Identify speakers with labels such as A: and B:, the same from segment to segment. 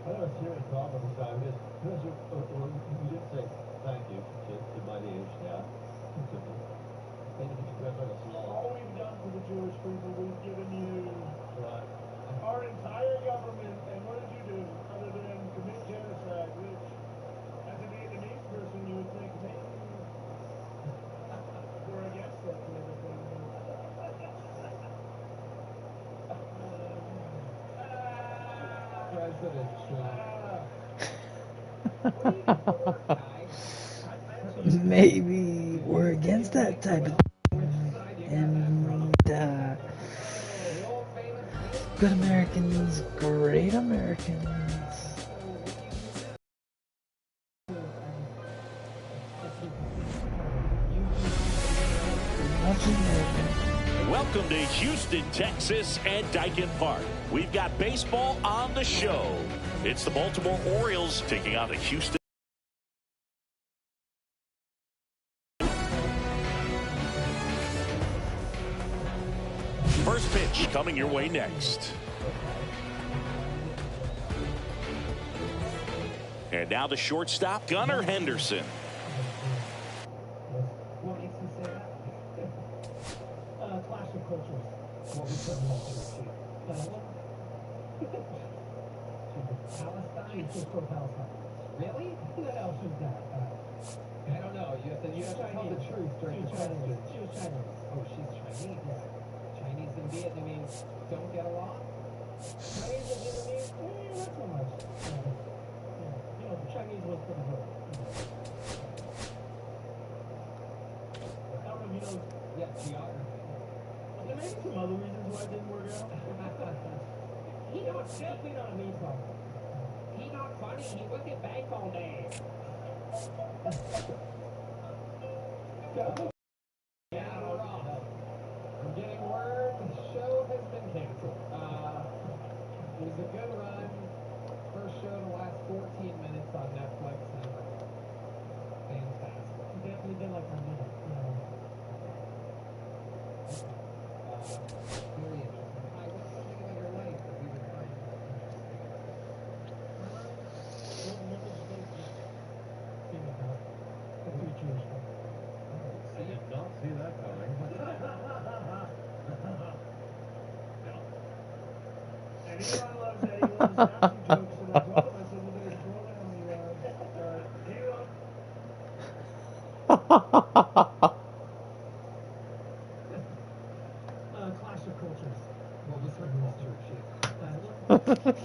A: I have a serious problem this time. You did say thank you to my age now. They need to dress like a small.
B: All we've done for the Jewish people, we've given you
A: Right.
B: our entire government, and what did you do other than commit genocide, which, as a Vietnamese person, you would think maybe we're against that sort of thing.
A: President Trump.
C: Maybe we're against that type of thing. And good Americans, great Americans.
D: Welcome to Houston, Texas at Daikin Park. We've got baseball on the show. It's the Baltimore Orioles taking on the Houston. First pitch coming your way next. And now the shortstop, Gunnar Henderson.
B: What makes you say that? Clash of cultures. What we put in Palestine? You just pro Palestine. Really? Who the hell is that? I don't know. You have to tell the truth during the question. She was Chinese. Oh, she's Chinese? Yeah. Chinese and Vietnamese don't get along? Chinese and Vietnamese? Not so much. You know, the Chinese was pretty good. I don't know if you know, geography. There may be some other reasons why it didn't work out. Definitely not a me problem. He not funny. He look at bank all day. Yeah, I don't know. I'm getting word the show has been canceled. It was a good run. First show to last 14 minutes on Netflix. Fantastic. He definitely did like a minute. Very interesting. Hi, what's something about your life that we would find
A: I did not see that coming.
B: And Elon loves that. He loves nasty jokes, and I told him, I said, you better slow down, Elon. Clash of cultures. What was her culture? Palestine?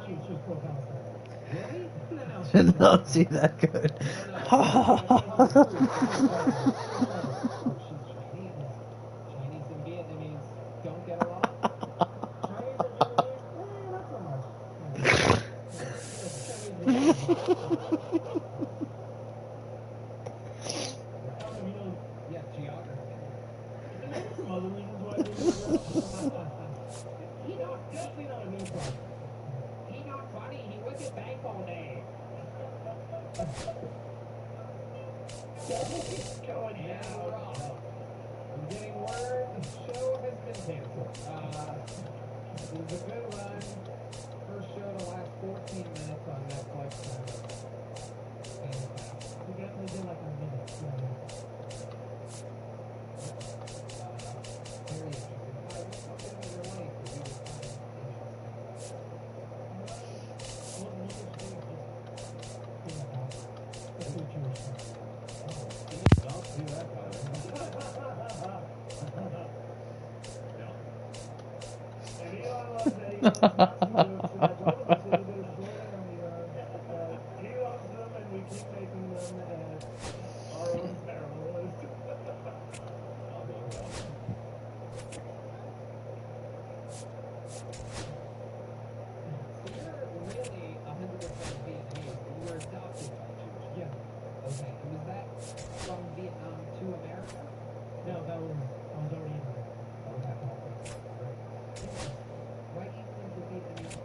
B: She's pro-Palestine. Really?
C: Did not see that good.
B: Chinese and Vietnamese don't get along? Chinese and Vietnamese? Not so much. Geography. There are some other reasons why it didn't work out. Definitely not a me problem. He not funny. He look at bank all day. Going down. I'm getting word the show has been canceled. It was a good run. First show to last 14 minutes on Netflix. We definitely did like a minute. Very interesting. What's something in your life that you would find
A: Don't see that coming.
B: And Elon loves that. He loves nasty jokes, and I told him, I said, you better slow down, Elon. He loves them, and we keep making them at our own peril. So you're really 100% Vietnamese, but you were adopted by Jews. Yeah. Okay, and was that from Vietnam to America? No, I was already in America. Okay. Right. Why do you think the Vietnamese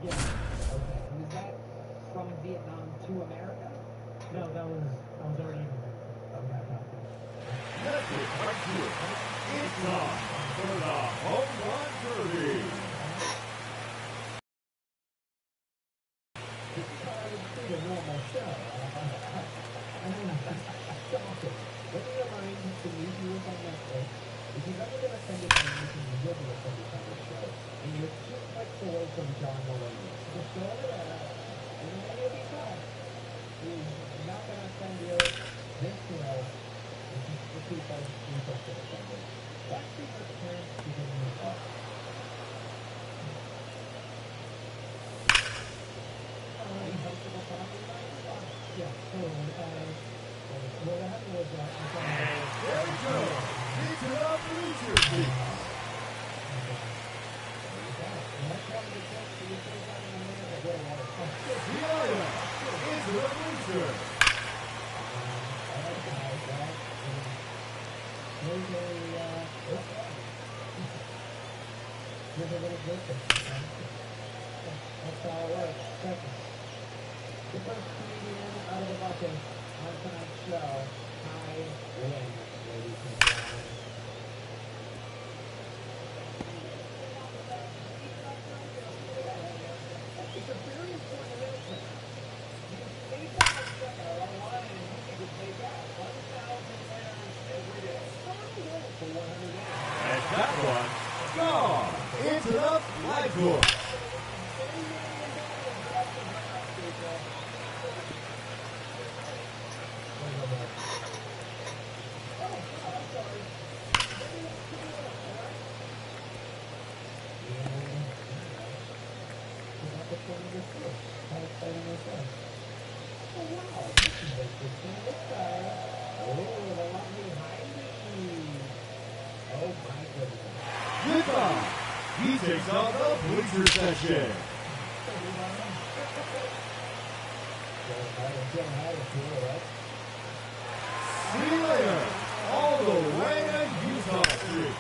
B: Yeah. Okay. And is that from Vietnam to America?
A: No, that was already in America.
B: Okay.
E: Let's get right to it. It's time for the Home Run Derby.
B: This is how I would treat a normal show. I mean, it's shocking. Let me remind you to meet you on Netflix. If you've ever been offended by anything, you will be offended by this show. And you're 2 clicks away from John Mulaney. Just go over there, and then you'll be fine. He's not going to offend you. This show is just for people who don't get offended. That's because parents begin to move up. Yeah, totally. What happened was
E: And there we go. Into the bleacher seat. The item into the bleacher.
B: Here's a little bit. That's how it works. The first comedian out of the bucket on tonight's show, high win, ladies and gentlemen. It's a very important announcement. You can save that on checkout online and you can take out 1,000 winners every day. For 100 days.
E: And that one, gone into the flag book. Goodbye. He takes on the bleacher section. See you later, all the way to Utah Street.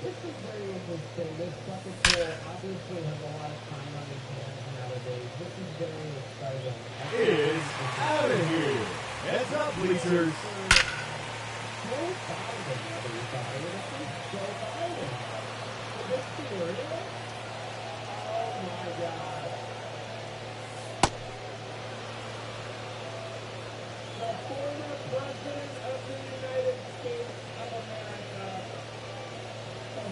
B: This is very interesting. This bucket pool obviously has a lot of time on his hands nowadays. This is very exciting.
E: It is out of here. Heads up, bleachers.
B: Joe Biden, everybody. This is Joe Biden. Is this serious? Oh my God. The former president of the United States of America. Oh,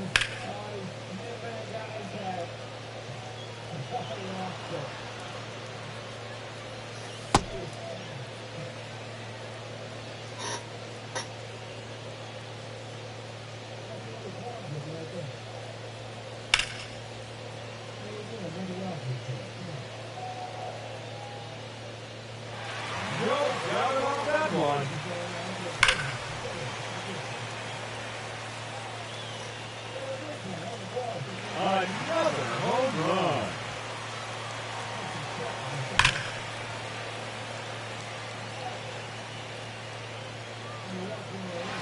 B: he's that guy's head. I lost it.
E: No doubt about that one. Another home run.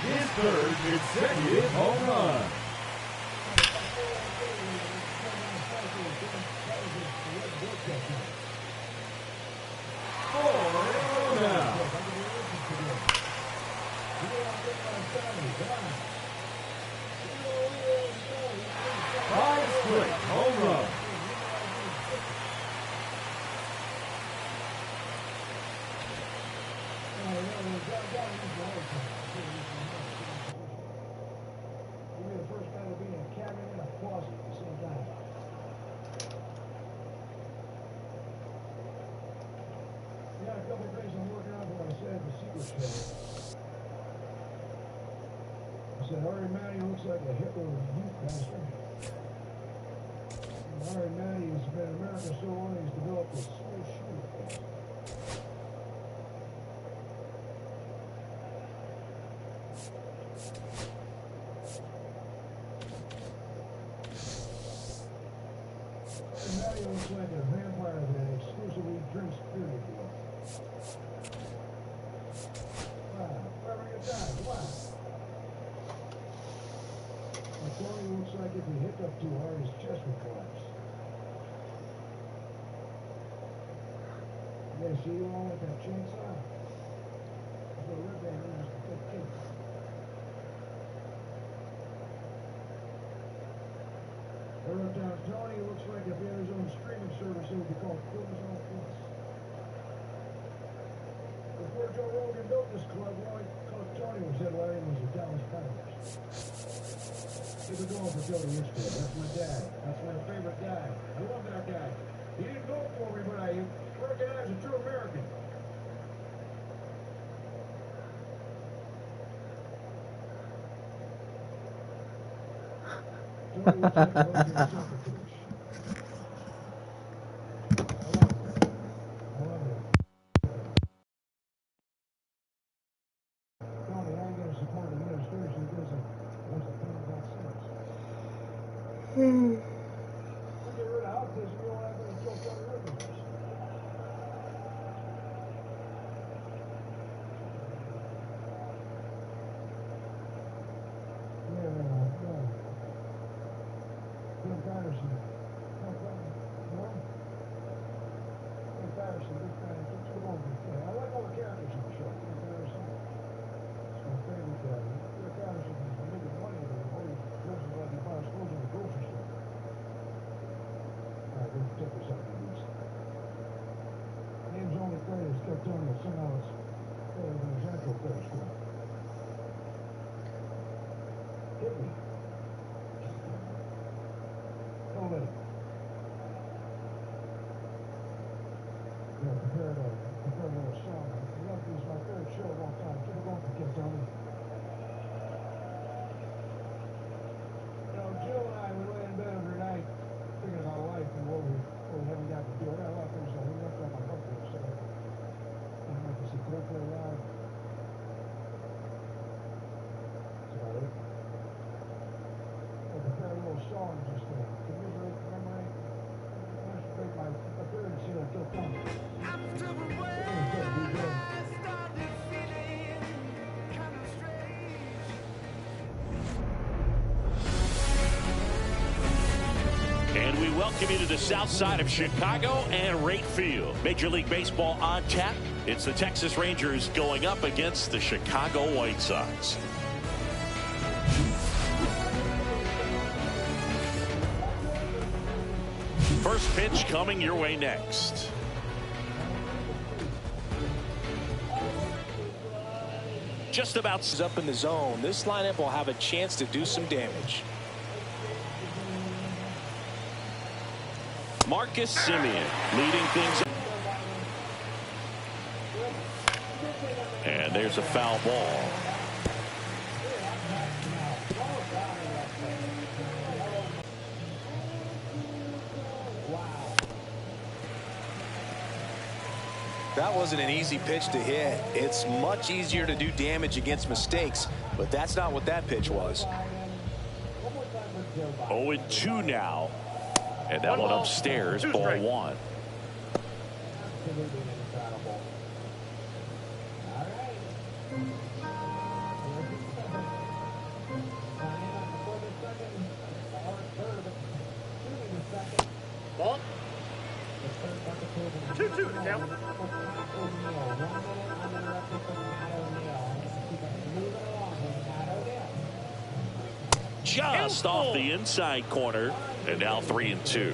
E: His third consecutive home run. Now. 5 straight home run.
B: You're the first guy to be in a cabinet and a closet at the same time. Yeah, a couple of days I'm working on what I said at the Secret Show. I said, Ari Matty looks like a Hitler youth pastor. Ari Matty has been in America so long he's developed a school shooter face.
A: now he looks like a vampire that exclusively drinks period blood. Wow, we're having a good time. Wow. Tony looks like if he hiccup too hard, his chest will collapse. Yeah, see you all with that chainsaw? The rib band is a good kid. I wrote down, Tony looks like if he had his own streaming service, it would be called Cortisone Plus. Before Joe Rogan built this club, Tony was headlining was the Dallas Cowboys. He's been going for Jody Ishmael. That's my dad. That's my favorite guy. I love that guy. He didn't vote for me, but I recognize a true American. Tony looks like a bunch of sucker. I love it. Tony, I ain't going to support the administration that doesn't want to pay vaccines. We'll get rid of autism. You don't have any kill Tony Rivers. Bill Patterson. No problem. No? Bill Patterson, big fan. I like all the characters on the show. Bill Patterson. It's my favorite guy. Bill Patterson is making money with all these places like he buys clothes in the grocery store. Alright, we'll check this out, please. Name's only credit is Kill Tony, and somehow it's better than his actual credit score. Hit me. Don't let it. Yeah, prepare a little song. Lucky is my favorite show of all time. Keep it going for Kill Tony. You know, Jill and I, we lay in bed every night thinking about life and what we haven't got to do. I got a lot of things that we left on my bucket list. So I'd like to see Coldplay live. That's about it. I'll prepare a little song just to commemorate, my appearance here at Kill Tony.
D: And we welcome you to the south side of Chicago and Wright Field. Major League Baseball on tap. It's the Texas Rangers going up against the Chicago White Sox. First pitch coming your way next. Just about
F: up in the zone. This lineup will have a chance to do some damage.
D: Marcus Semien leading things up. And there's a foul ball.
F: That wasn't an easy pitch to hit. It's much easier to do damage against mistakes, but that's not what that pitch was.
D: 0-2 now. And that one upstairs, ball one.
G: Ball. 2-2 now.
D: Just off the inside corner, and now 3-2.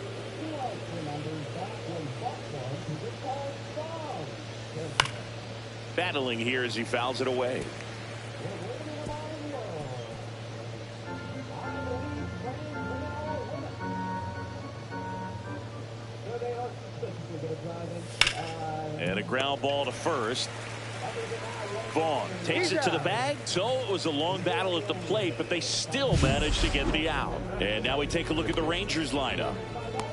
D: Battling here as he fouls it away. And a ground ball to first. Vaughn takes it to the bag. So it was a long battle at the plate, but they still managed to get the out. And now we take a look at the Rangers lineup.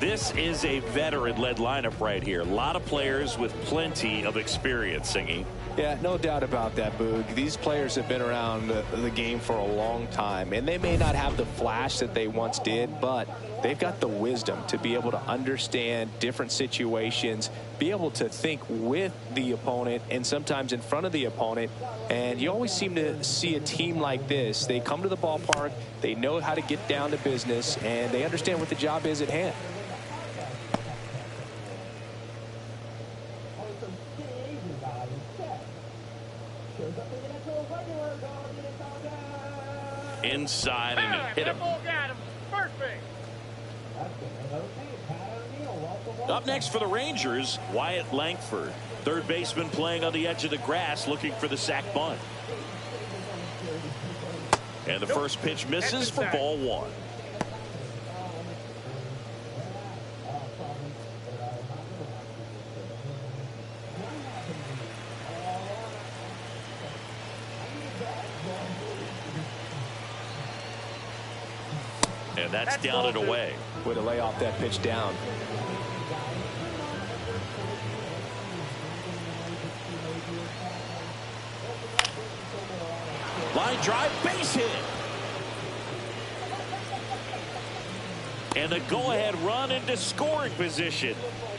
D: This is a veteran-led lineup right here. A lot of players with plenty of experience, Singy.
F: Yeah, no doubt about that, Boog. These players have been around the game for a long time, and they may not have the flash that they once did, but they've got the wisdom to be able to understand different situations, be able to think with the opponent and sometimes in front of the opponent. And you always seem to see a team like this. They come to the ballpark, they know how to get down to business, and they understand what the job is at hand.
D: Inside and hit him. Up next for the Rangers, Wyatt Langford, third baseman playing on the edge of the grass, looking for the sac bunt. And the first pitch misses for ball one. And that's down and away.
F: Way to lay off that pitch down.
D: Line drive, base hit. And the go-ahead run into scoring position.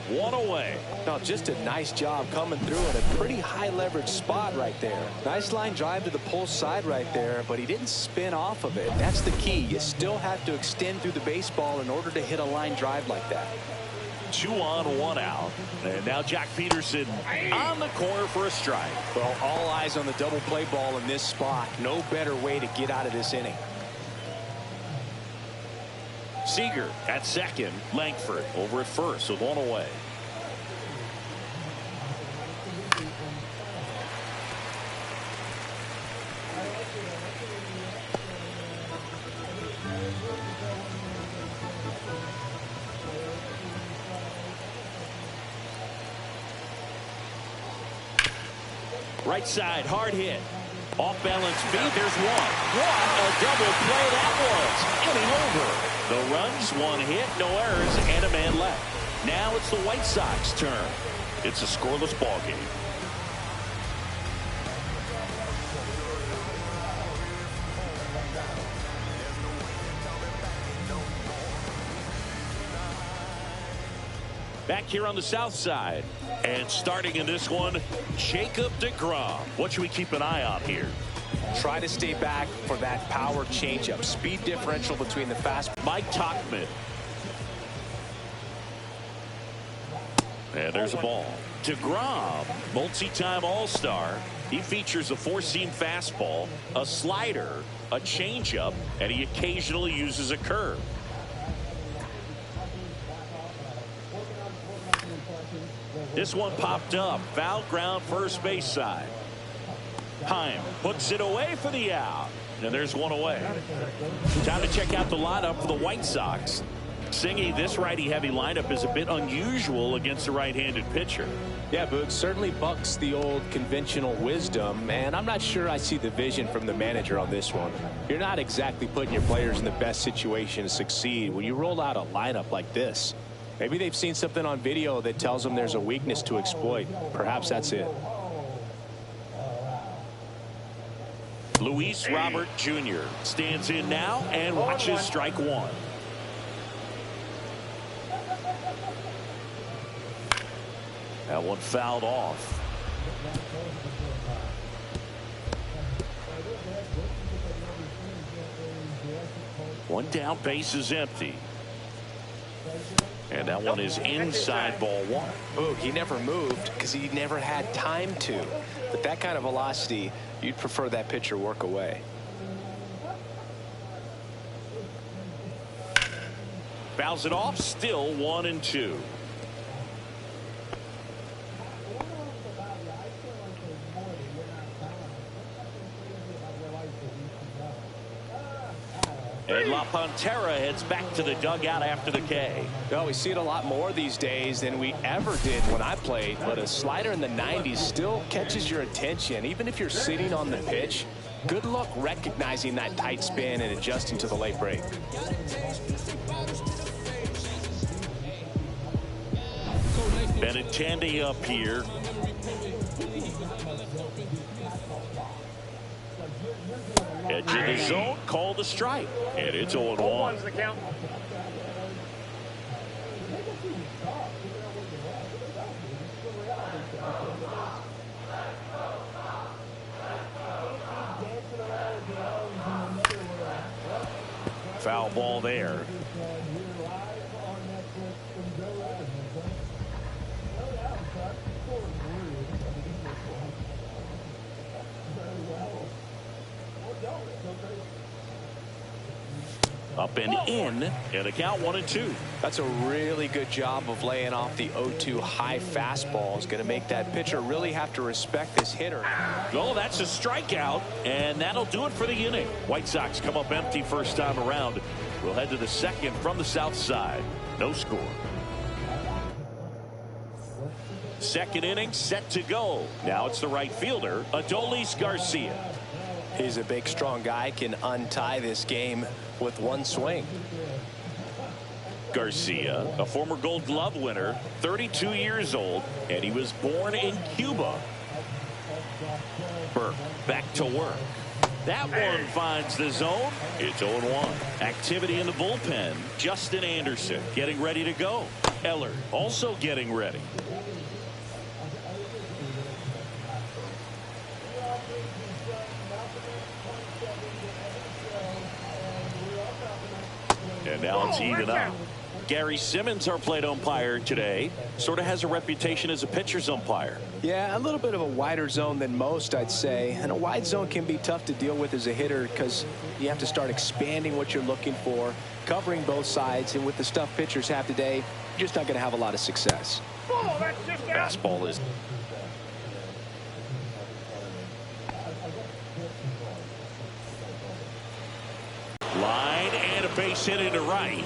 D: One away.
F: No, just a nice job coming through in a pretty high leverage spot right there. Nice line drive to the pull side right there, but he didn't spin off of it. That's the key. You still have to extend through the baseball in order to hit a line drive like that.
D: 2 on, 1 out. And now Jack Peterson on the corner for a strike.
F: Well, all eyes on the double play ball in this spot. No better way to get out of this inning.
D: Seager at second. Langford over at first with 1 away. Right side, hard hit. Off balance feet, there's one. What a double play that was. Inning over. The runs, 1 hit, no errors, and a man left. Now it's the White Sox turn. It's a scoreless ball game. Back here on the south side. And starting in this one, Jacob deGrom. What should we keep an eye on here?
F: Try to stay back for that power changeup. Speed differential between the fast.
D: Mike Tauchman. And there's a ball. deGrom, multi-time All-Star. He features a 4-seam fastball, a slider, a changeup, and he occasionally uses a curve. This one popped up. Foul ground, first base side. Heim puts it away for the out. And there's 1 away. Time to check out the lineup for the White Sox. Singy, this righty-heavy lineup is a bit unusual against a right-handed pitcher.
F: Yeah, Boog, certainly bucks the old conventional wisdom, and I'm not sure I see the vision from the manager on this one. You're not exactly putting your players in the best situation to succeed when you roll out a lineup like this. Maybe they've seen something on video that tells them there's a weakness to exploit. Perhaps that's it.
D: Luis Robert Jr. stands in now and watches strike 1. That one fouled off. One down, base is empty. And that one is inside ball 1.
F: Boog, he never moved because he never had time to. But that kind of velocity, you'd prefer that pitcher work away.
D: Fouls it off, still 1-2. And La Pantera heads back to the dugout after the K.
F: Well, we see it a lot more these days than we ever did when I played, but a slider in the 90s still catches your attention, even if you're sitting on the pitch. Good luck recognizing that tight spin and adjusting to the late break.
D: And a Tandy up here. Edge of the zone, called a strike. And it's 0-1.
E: The count.
D: Foul ball there. Up and in, and a count 1-2.
F: That's a really good job of laying off the 0-2 high fastball. It's going to make that pitcher really have to respect this hitter.
D: Oh, that's a strikeout, and that'll do it for the inning. White Sox come up empty first time around. We'll head to the second from the south side. No score. Second inning set to go. Now it's the right fielder, Adolis Garcia.
F: He's a big, strong guy, can untie this game with one swing.
D: Garcia, a former Gold Glove winner, 32 years old, and he was born in Cuba. Burke back to work. That one finds the zone. It's 0-1. Activity in the bullpen. Justin Anderson getting ready to go. Eller also getting ready. And now it's even up. Gary Simmons, our plate umpire today, sort of has a reputation as a pitcher's umpire.
F: Yeah, a little bit of a wider zone than most, I'd say. And a wide zone can be tough to deal with as a hitter because you have to start expanding what you're looking for, covering both sides. And with the stuff pitchers have today, you're just not going to have a lot of success.
D: Fastball is. Line and a base hit into right.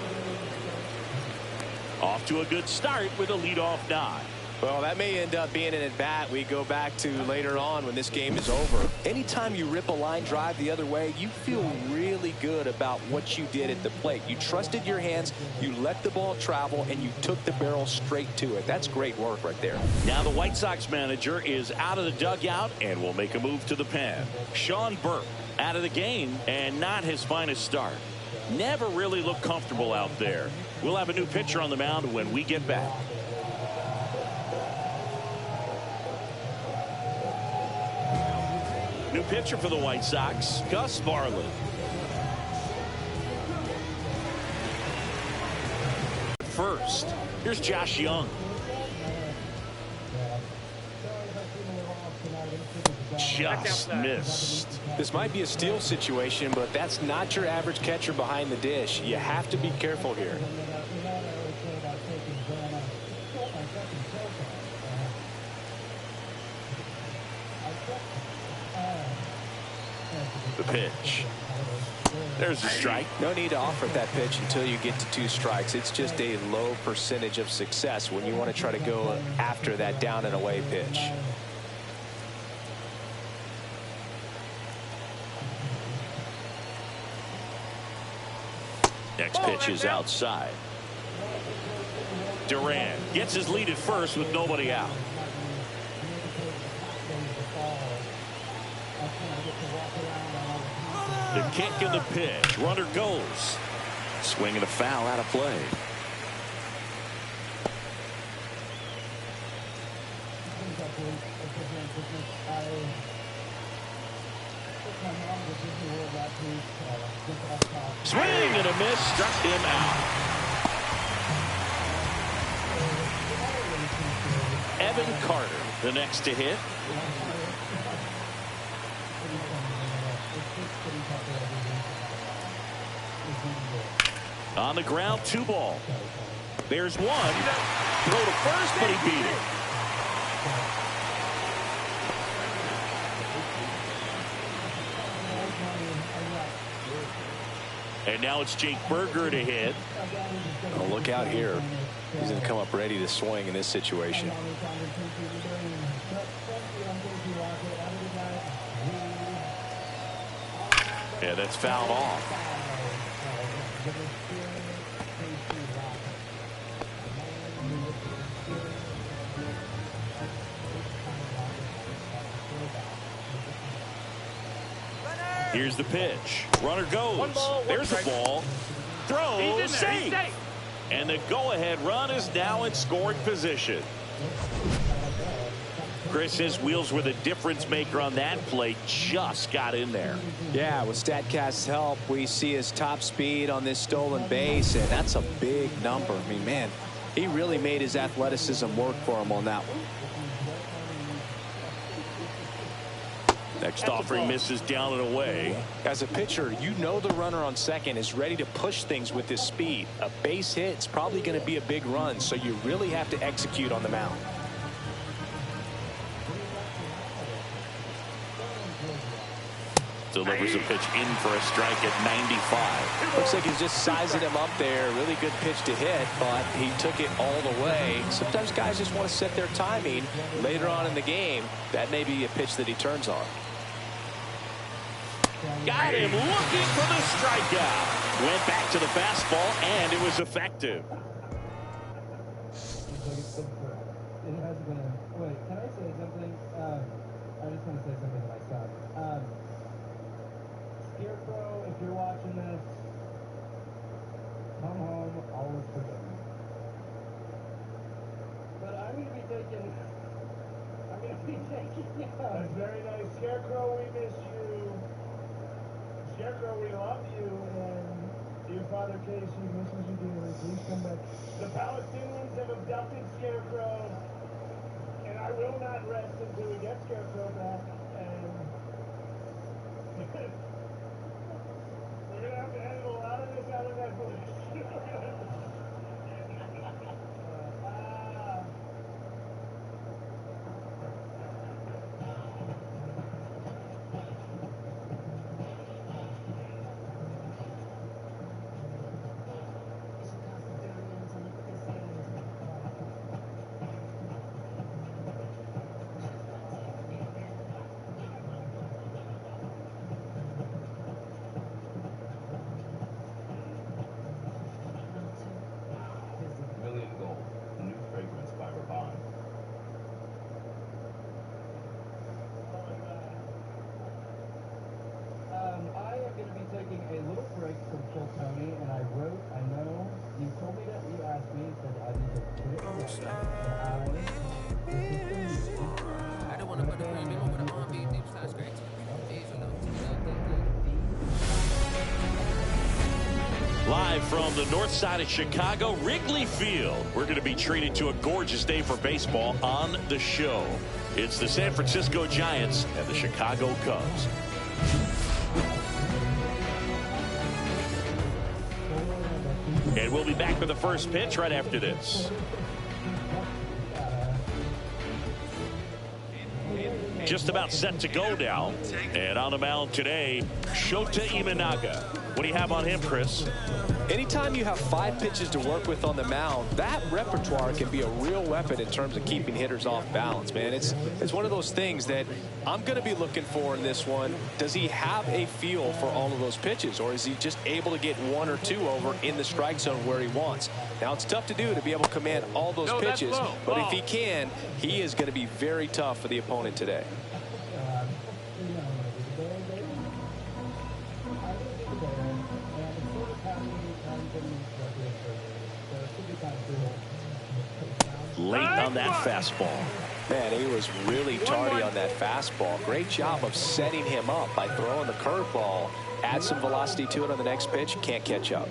D: Off to a good start with a leadoff nod.
F: Well, that may end up being an at-bat we go back to later on when this game is over. Anytime you rip a line drive the other way, you feel really good about what you did at the plate. You trusted your hands, you let the ball travel, and you took the barrel straight to it. That's great work right there.
D: Now the White Sox manager is out of the dugout and will make a move to the pen. Sean Burke out of the game and not his finest start. Never really looked comfortable out there. We'll have a new pitcher on the mound when we get back. New pitcher for the White Sox, Gus Varland. First, here's Josh Young. Just missed.
F: This might be a steal situation, but that's not your average catcher behind the dish. You have to be careful here.
D: The pitch. There's the strike.
F: No need to offer that pitch until you get to 2 strikes. It's just a low percentage of success when you want to try to go after that down and away pitch.
D: Next pitch is outside. Duran gets his lead at first with nobody out. The kick and the pitch. Runner goes. Swing and a foul out of play. Swing and a miss. Struck him out. Evan Carter, the next to hit. On the ground, 2 ball. There's one. Throw to first, but he beat it. And now it's Jake Berger to hit.
F: Oh, look out here. He's going to come up ready to swing in this situation.
D: Yeah, that's fouled off. Here's the pitch. Runner goes. There's the ball. Throw, safe. And the go-ahead run is now in scoring position. Chris, his wheels were the difference maker on that play. Just got in there.
F: Yeah, with StatCast's help, we see his top speed on this stolen base, and that's a big number. I mean, man, he really made his athleticism work for him on that one.
D: Next offering misses down and away.
F: As a pitcher, you know the runner on second is ready to push things with his speed. A base hit is probably going to be a big run, so you really have to execute on the mound.
D: Delivers a pitch in for a strike at 95.
F: Looks like he's just sizing him up there. Really good pitch to hit, but he took it all the way. Sometimes guys just want to set their timing later on in the game. That may be a pitch that he turns on.
D: Got him looking for the strikeout. Went back to the fastball, and it was effective.
B: It has been. Wait, can I say something? I just want to say something to myself. Scarecrow, if you're watching this, come home, always forgive me. But I'm going to be taking.
A: That's very nice. Scarecrow, we miss you. Scarecrow, we love you. And your father, Casey, misses you dearly. Please come back. The Palestinians have abducted Scarecrow. And I will not rest until we get Scarecrow back. And we're going to have to edit a lot of this out of that footage.
D: Live from the north side of Chicago, Wrigley Field. We're going to be treated to a gorgeous day for baseball on the show. It's the San Francisco Giants and the Chicago Cubs. And we'll be back with the first pitch right after this. Just about set to go now. And on the mound today, Shota Imanaga. What do you have on him, Chris?
F: Anytime you have 5 pitches to work with on the mound, that repertoire can be a real weapon in terms of keeping hitters off balance, man. It's one of those things that I'm going to be looking for in this one. Does he have a feel for all of those pitches, or is he just able to get 1 or 2 over in the strike zone where he wants? Now, it's tough to do to be able to command all those pitches, but if he can, he is going to be very tough for the opponent today.
D: Late on that fastball.
F: Man, he was really tardy on that fastball. Great job of setting him up by throwing the curveball. Add some velocity to it on the next pitch. Can't catch up.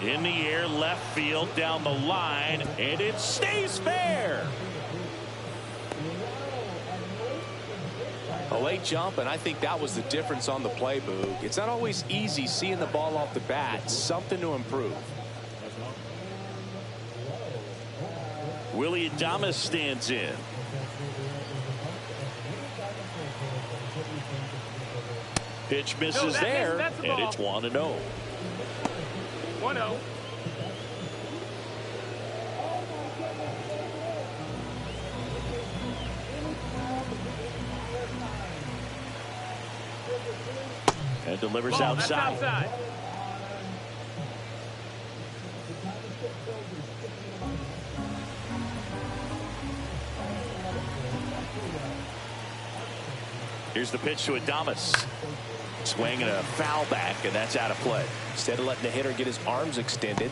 D: In the air, left field, down the line, and it stays fair.
F: A late jump, and I think that was the difference on the play, Boog. It's not always easy seeing the ball off the bat. Something to improve.
D: Willie Adames stands in. Pitch misses there, and it's 1-0.
G: 1-0.
D: And delivers outside. Here's the pitch to Adames. Swing and a foul back, and that's out of play.
F: Instead of letting the hitter get his arms extended,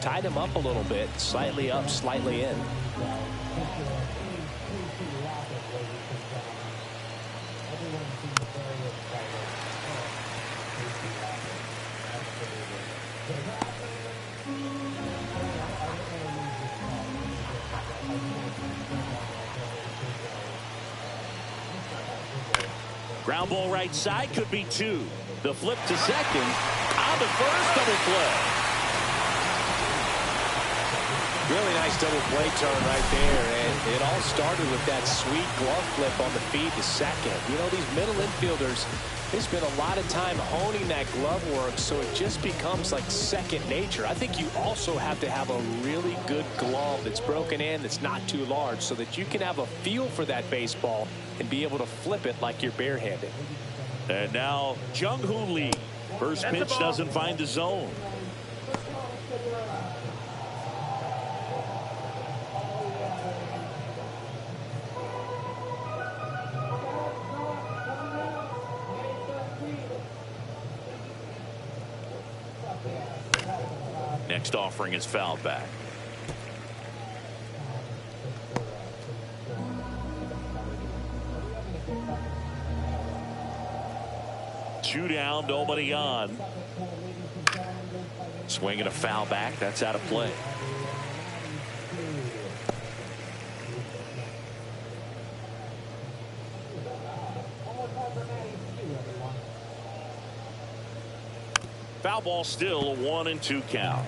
F: tied him up a little bit, slightly up, slightly in.
D: Ground ball right side, could be 2. The flip to second. On the first, double play.
F: Really nice double play turn right there, and it all started with that sweet glove flip on the feed to second. You know, these middle infielders, they spend a lot of time honing that glove work, so it just becomes like second nature. I think you also have to have a really good glove that's broken in, that's not too large, so that you can have a feel for that baseball and be able to flip it like you're barehanded.
D: And now Jung-Hoo Lee. First pitch doesn't find the zone. Next offering is fouled back. Two down, nobody on. Swinging a foul back. That's out of play. Foul ball, still a 1-2 count.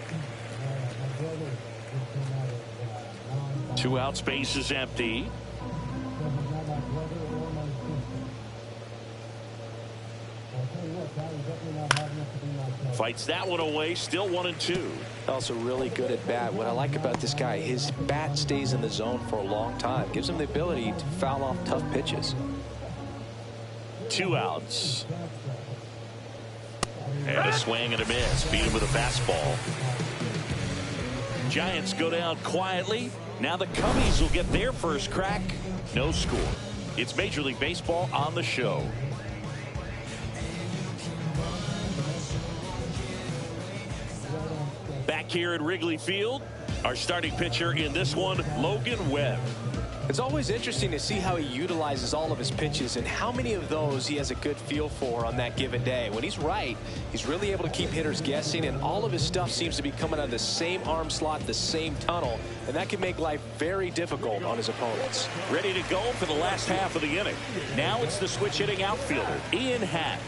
D: 2 out, space is empty. Fights that one away, still 1-2.
F: Also really good at bat. What I like about this guy, his bat stays in the zone for a long time. Gives him the ability to foul off tough pitches.
D: 2 outs. And a swing and a miss. Beat him with a fastball. Giants go down quietly. Now the Cubbies will get their first crack. No score. It's Major League Baseball on the show. Back here at Wrigley Field, our starting pitcher in this one, Logan Webb.
F: It's always interesting to see how he utilizes all of his pitches and how many of those he has a good feel for on that given day. When he's right, he's really able to keep hitters guessing, and all of his stuff seems to be coming out of the same arm slot, the same tunnel, and that can make life very difficult on his opponents.
D: Ready to go for the last half of the inning. Now it's the switch hitting outfielder, Ian Happ.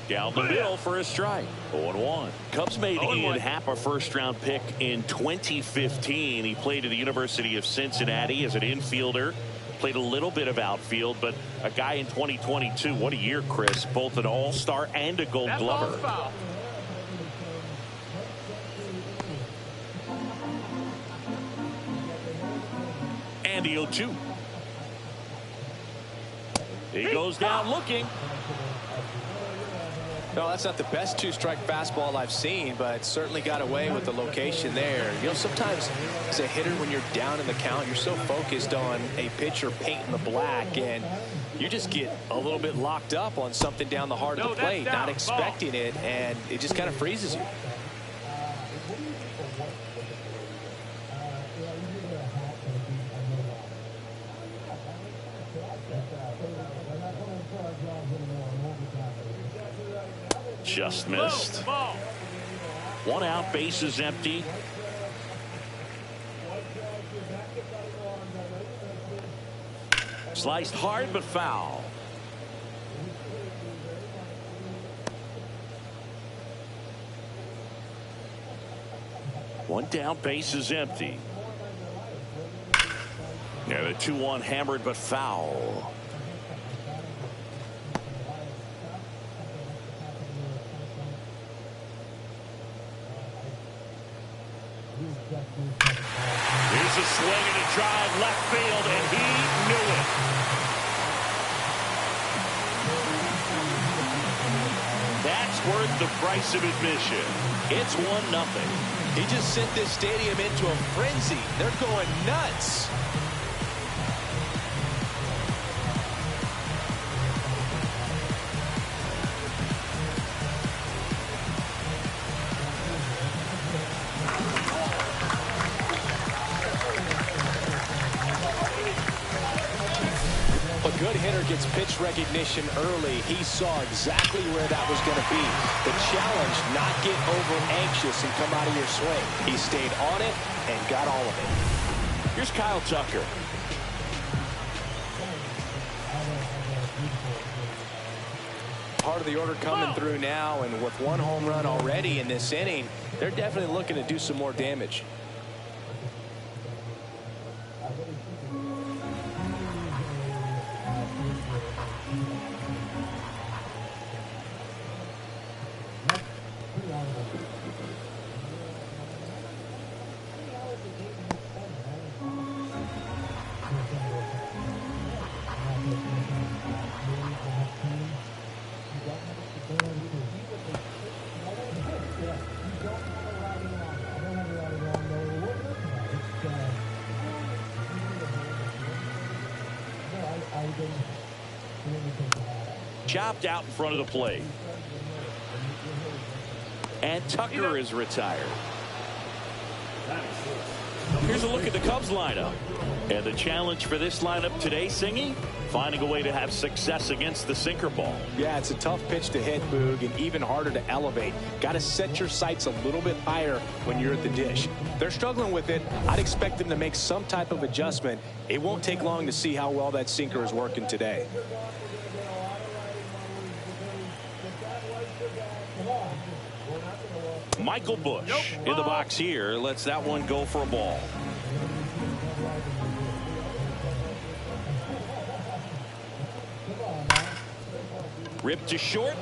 D: Down the middle for a strike. 0-1. Cubs made Ian Happ a first-round pick in 2015. He played at the University of Cincinnati as an infielder. Played a little bit of outfield, but a guy in 2022. What a year, Chris. Both an all-star and a Gold Glover. And the 0-2. He goes down looking.
F: No, that's not the best 2-strike fastball I've seen, but certainly got away with the location there. You know, sometimes as a hitter, when you're down in the count, you're so focused on a pitcher painting the black, and you just get a little bit locked up on something down the heart of the plate, not expecting it, and it just kind of freezes you.
D: Just missed. 1 out, base is empty. Sliced hard but foul. One down, base is empty. Yeah, the 2-1 hammered but foul. Here's a swing and a drive left field, and he knew it. That's worth the price of admission. It's 1-0.
F: He just sent this stadium into a frenzy. They're going nuts. gets pitch recognition early, he saw exactly where that was going to be. The challenge, not get over anxious and come out of your swing. He stayed on it and got all of it.
D: Here's Kyle Tucker.
F: Part of the order coming through now, and with one home run already in this inning, they're definitely looking to do some more damage.
D: Chopped out in front of the plate. And Tucker is retired. Here's a look at the Cubs lineup. And the challenge for this lineup today, Singy, finding a way to have success against the sinker ball.
F: Yeah, it's a tough pitch to hit, Boog, and even harder to elevate. Got to set your sights a little bit higher when you're at the dish. They're struggling with it. I'd expect them to make some type of adjustment. It won't take long to see how well that sinker is working today.
D: Michael Busch in the box here lets that one go for a ball. Ripped to short.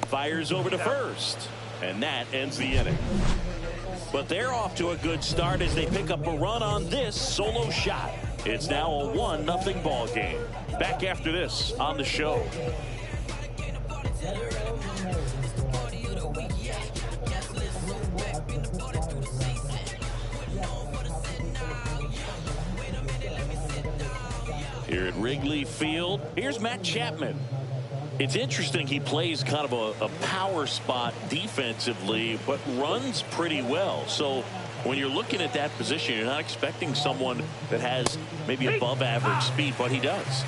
D: Fires over to first. And that ends the inning. But they're off to a good start as they pick up a run on this solo shot. It's now a 1-0 ball game. Back after this on the show. Here at Wrigley Field, here's Matt Chapman. It's interesting, he plays kind of a power spot defensively, but runs pretty well. So when you're looking at that position, you're not expecting someone that has maybe above average speed, but he does.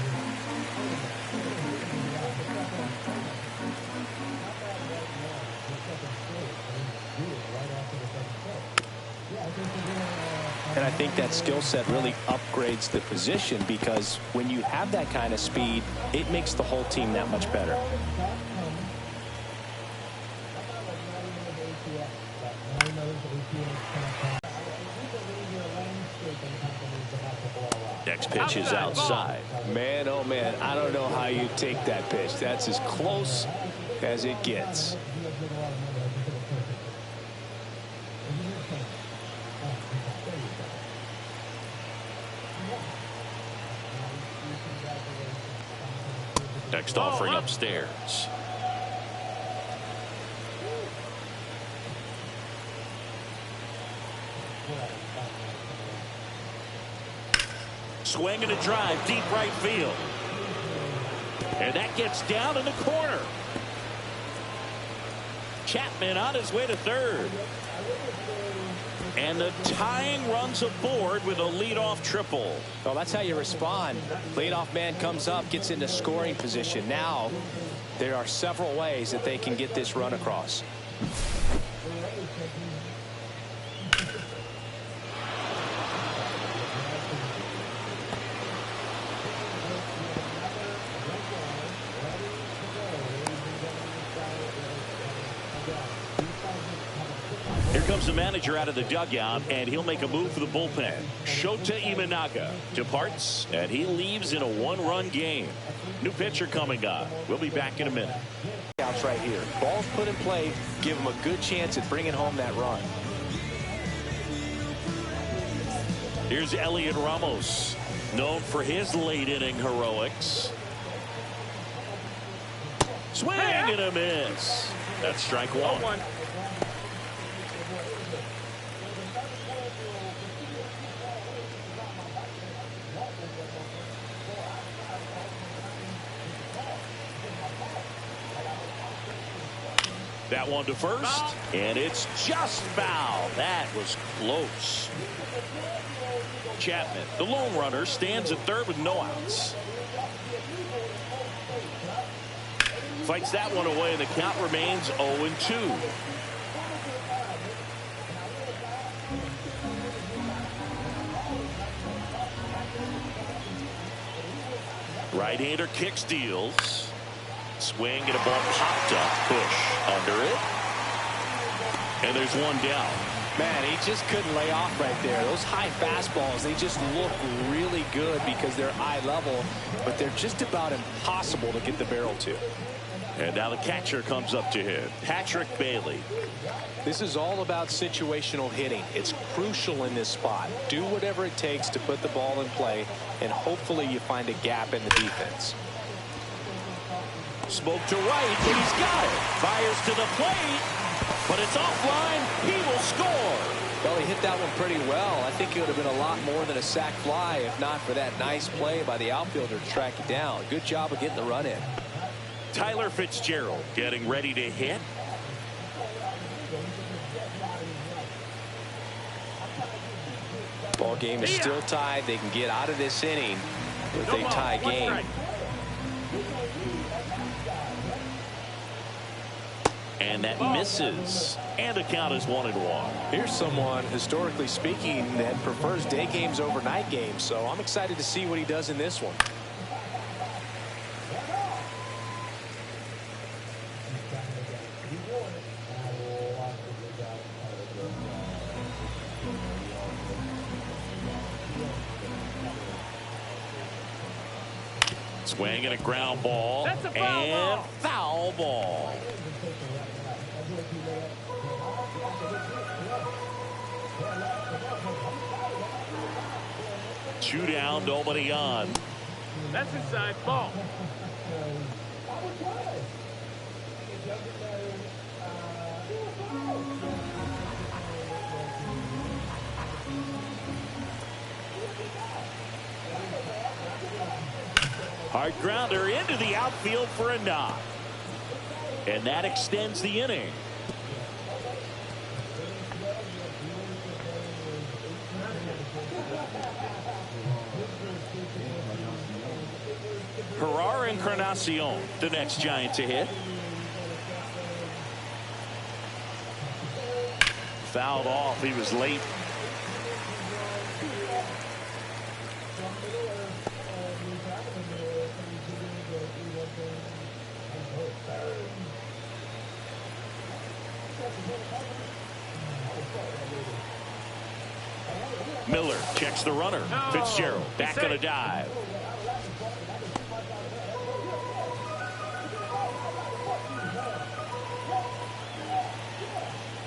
F: And I think that skill set really upgrades the position, because when you have that kind of speed, it makes the whole team that much better.
D: Next pitch is outside.
F: Man, oh man, I don't know how you take that pitch. That's as close as it gets.
D: Next offering upstairs. Swing and a drive, deep right field. And that gets down in the corner. Chapman on his way to third. And the tying runs aboard with a leadoff triple.
F: Well, that's how you respond. Leadoff man comes up, gets into scoring position. Now, there are several ways that they can get this run across.
D: Here comes the manager out of the dugout, and he'll make a move for the bullpen. Shota Imanaga departs, and he leaves in a one-run game. New pitcher coming on. We'll be back in a minute.
F: Outs right here. Ball's put in play. Give him a good chance at bringing home that run.
D: Here's Elliot Ramos, known for his late-inning heroics. Swing and a miss. That's strike one. That one to first, and it's just foul. That was close. Chapman, the lone runner, stands at third with no outs. Fights that one away, and the count remains 0-2. Right-hander kick steals. Swing and a ball popped up. Push under it. And there's one down.
F: Man, he just couldn't lay off right there. Those high fastballs, they just look really good because they're eye level, but they're just about impossible to get the barrel to.
D: And now the catcher comes up to hit, Patrick Bailey.
F: This is all about situational hitting. It's crucial in this spot. Do whatever it takes to put the ball in play, and hopefully you find a gap in the defense.
D: Smoke to right, but he's got it. Fires to the plate, but it's offline. He will score.
F: Well, he hit that one pretty well. I think it would have been a lot more than a sac fly if not for that nice play by the outfielder to track it down. Good job of getting the run in.
D: Tyler Fitzgerald getting ready to hit.
F: Ball game is still tied. They can get out of this inning with a tie game.
D: And that misses. And the count is 1-1.
F: Here's someone, historically speaking, that prefers day games over night games. So I'm excited to see what he does in this one.
D: Swing and a ground ball.
G: That's a foul
D: and
G: ball.
D: Foul ball. Two down, nobody on.
G: That's inside ball.
D: Hard grounder into the outfield for a knock. And that extends the inning. Herrera Encarnacion, the next Giant to hit. Fouled off. He was late. Miller checks the runner. Fitzgerald back on a dive.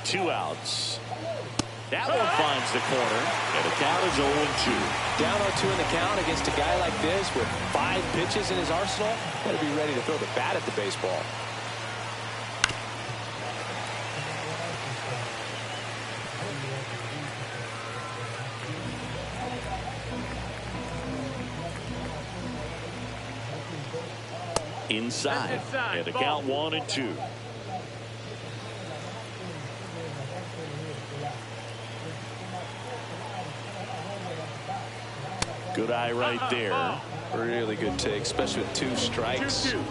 D: Two outs. That one finds the corner, and the count is 0-2.
F: Down 0-2 in the count against a guy like this with 5 pitches in his arsenal. Got to be ready to throw the bat at the baseball.
D: Inside, and the count 1-2. Good eye right there.
F: Really good take, especially with 2 strikes.
G: 2-2.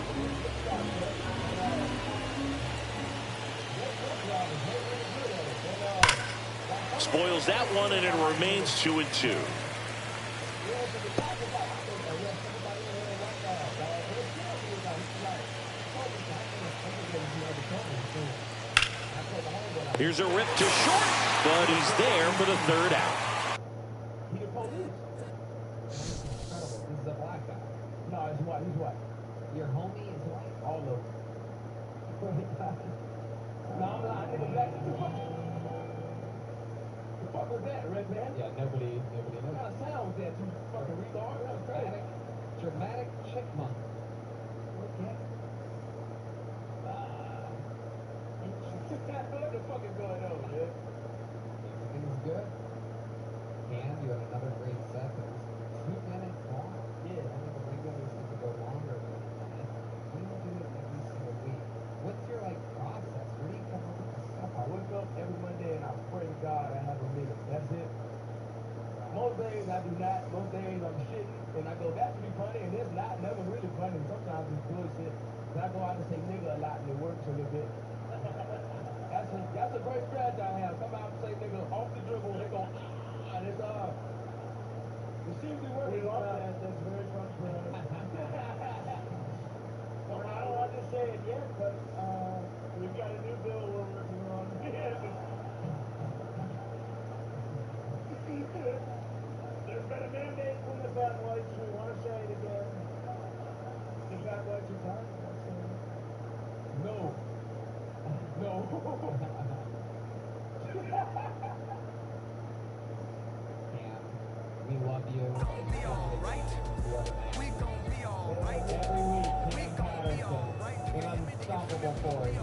D: Spoils that one, and it remains 2-2. Here's a rip to short, but he's there for the third out.
B: This is a black guy. No, it's white. He's white. Your homie is white. All of them. No, I'm not. Nigga, back to the fuck. The fuck was that, red man? Yeah, nobody. What kind of sound was that? You fucking retard. That was crazy. Dramatic chipmunk. Okay. What the fuck is going on, man? Everything's good. And you had another great set that was 2 minutes long. Yeah, I think the regulars need to go longer than a minute. We don't do it every single week. What's your process? Where do you come up with the stuff? I wake up every Monday and I pray to God I have a meeting. That's it. Most days I do not. Most days I'm shitting and I go, that to be funny, and it's not never really funny. Sometimes it's bullshit. And I go out and say, nigga, lot and it works a little bit. That's a great strategy I have. Come out and say nigga off the dribble, they go, and it's it seems to be working. That's very frustrating. Well, I don't want to say it yet, but we've got a new bill we're working on. There's been a mandate from the Fat Whites. We want to say it again. The Fat Whites are tired. No. No. We love you. We gon' be alright. We gon' be alright. Every week, we gon' be alright. An unstoppable force.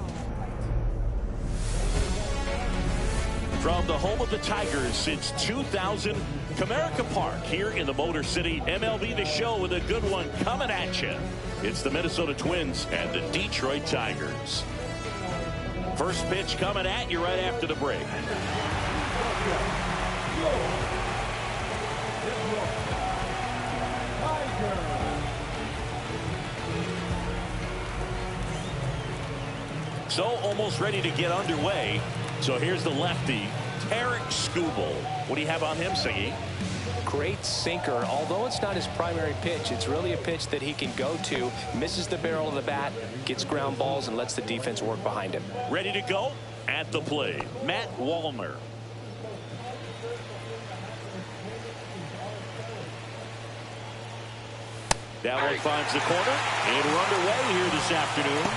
D: From the home of the Tigers since 2000, Comerica Park here in the Motor City. MLB The Show with a good one coming at you. It's the Minnesota Twins and the Detroit Tigers. First pitch coming at you right after the break. So almost ready to get underway. So here's the lefty, Tarek Skubal. What do you have on him, Siggy?
F: Great sinker. Although it's not his primary pitch, it's really a pitch that he can go to, misses the barrel of the bat, gets ground balls, and lets the defense work behind him.
D: Ready to go at the plate, Matt Wallner. That one finds the corner, and we're underway here this afternoon.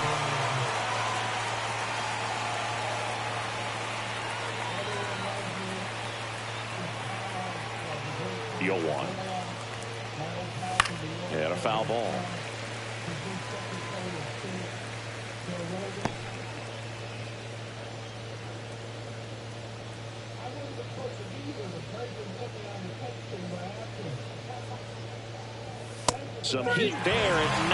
D: The 0-1. And a foul ball. Some heat there at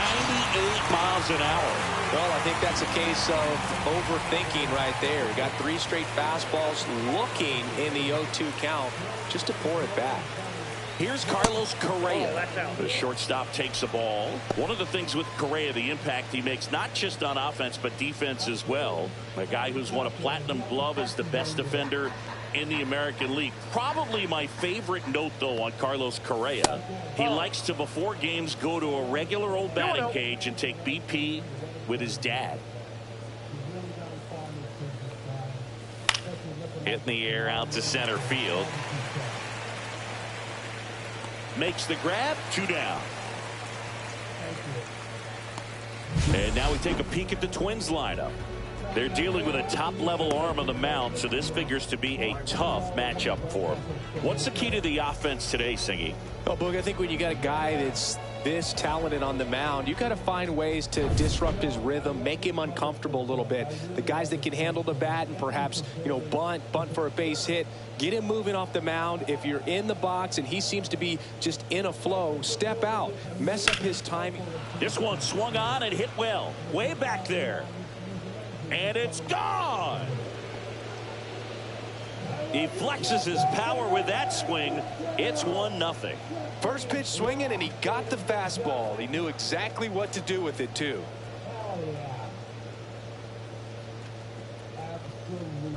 D: 98 miles an hour.
F: Well, I think that's a case of overthinking right there. He got 3 straight fastballs looking in the 0-2 count just to pour it back.
D: Here's Carlos Correa. The shortstop takes the ball. One of the things with Correa, the impact he makes, not just on offense, but defense as well. A guy who's won a platinum glove as the best defender in the American League. Probably my favorite note, though, on Carlos Correa. He likes to, before games, go to a regular old batting cage and take BP with his dad. Hit in the air out to center field. Makes the grab, 2 down. And now we take a peek at the Twins lineup. They're dealing with a top-level arm on the mound, so this figures to be a tough matchup for them. What's the key to the offense today, Singy?
F: Well, Boog, I think when you got a guy that's this talented on the mound, you got to find ways to disrupt his rhythm, make him uncomfortable a little bit. The guys that can handle the bat and perhaps, bunt for a base hit, get him moving off the mound. If you're in the box and he seems to be just in a flow, step out, mess up his timing.
D: This one swung on and hit well, way back there. And it's gone. He flexes his power with that swing. It's 1-0.
F: First pitch swinging, and he got the fastball. He knew exactly what to do with it, too.
B: Oh, yeah. Absolutely.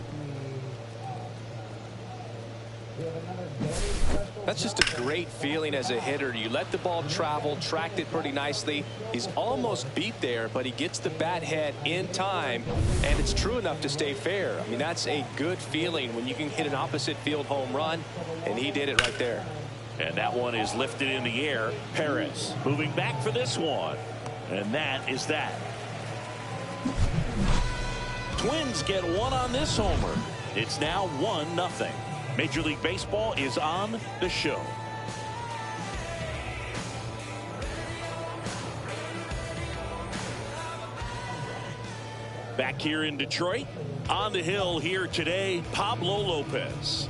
B: We have another very special.
F: That's just a great feeling as a hitter. You let the ball travel, tracked it pretty nicely. He's almost beat there, but he gets the bat head in time, and it's true enough to stay fair. I mean, that's a good feeling when you can hit an opposite field home run, and he did it right there.
D: And that one is lifted in the air. Perez moving back for this one. And that is that. Twins get one on this homer. It's now 1-0. Major League Baseball is on the show. Back here in Detroit, on the hill here today, Pablo Lopez.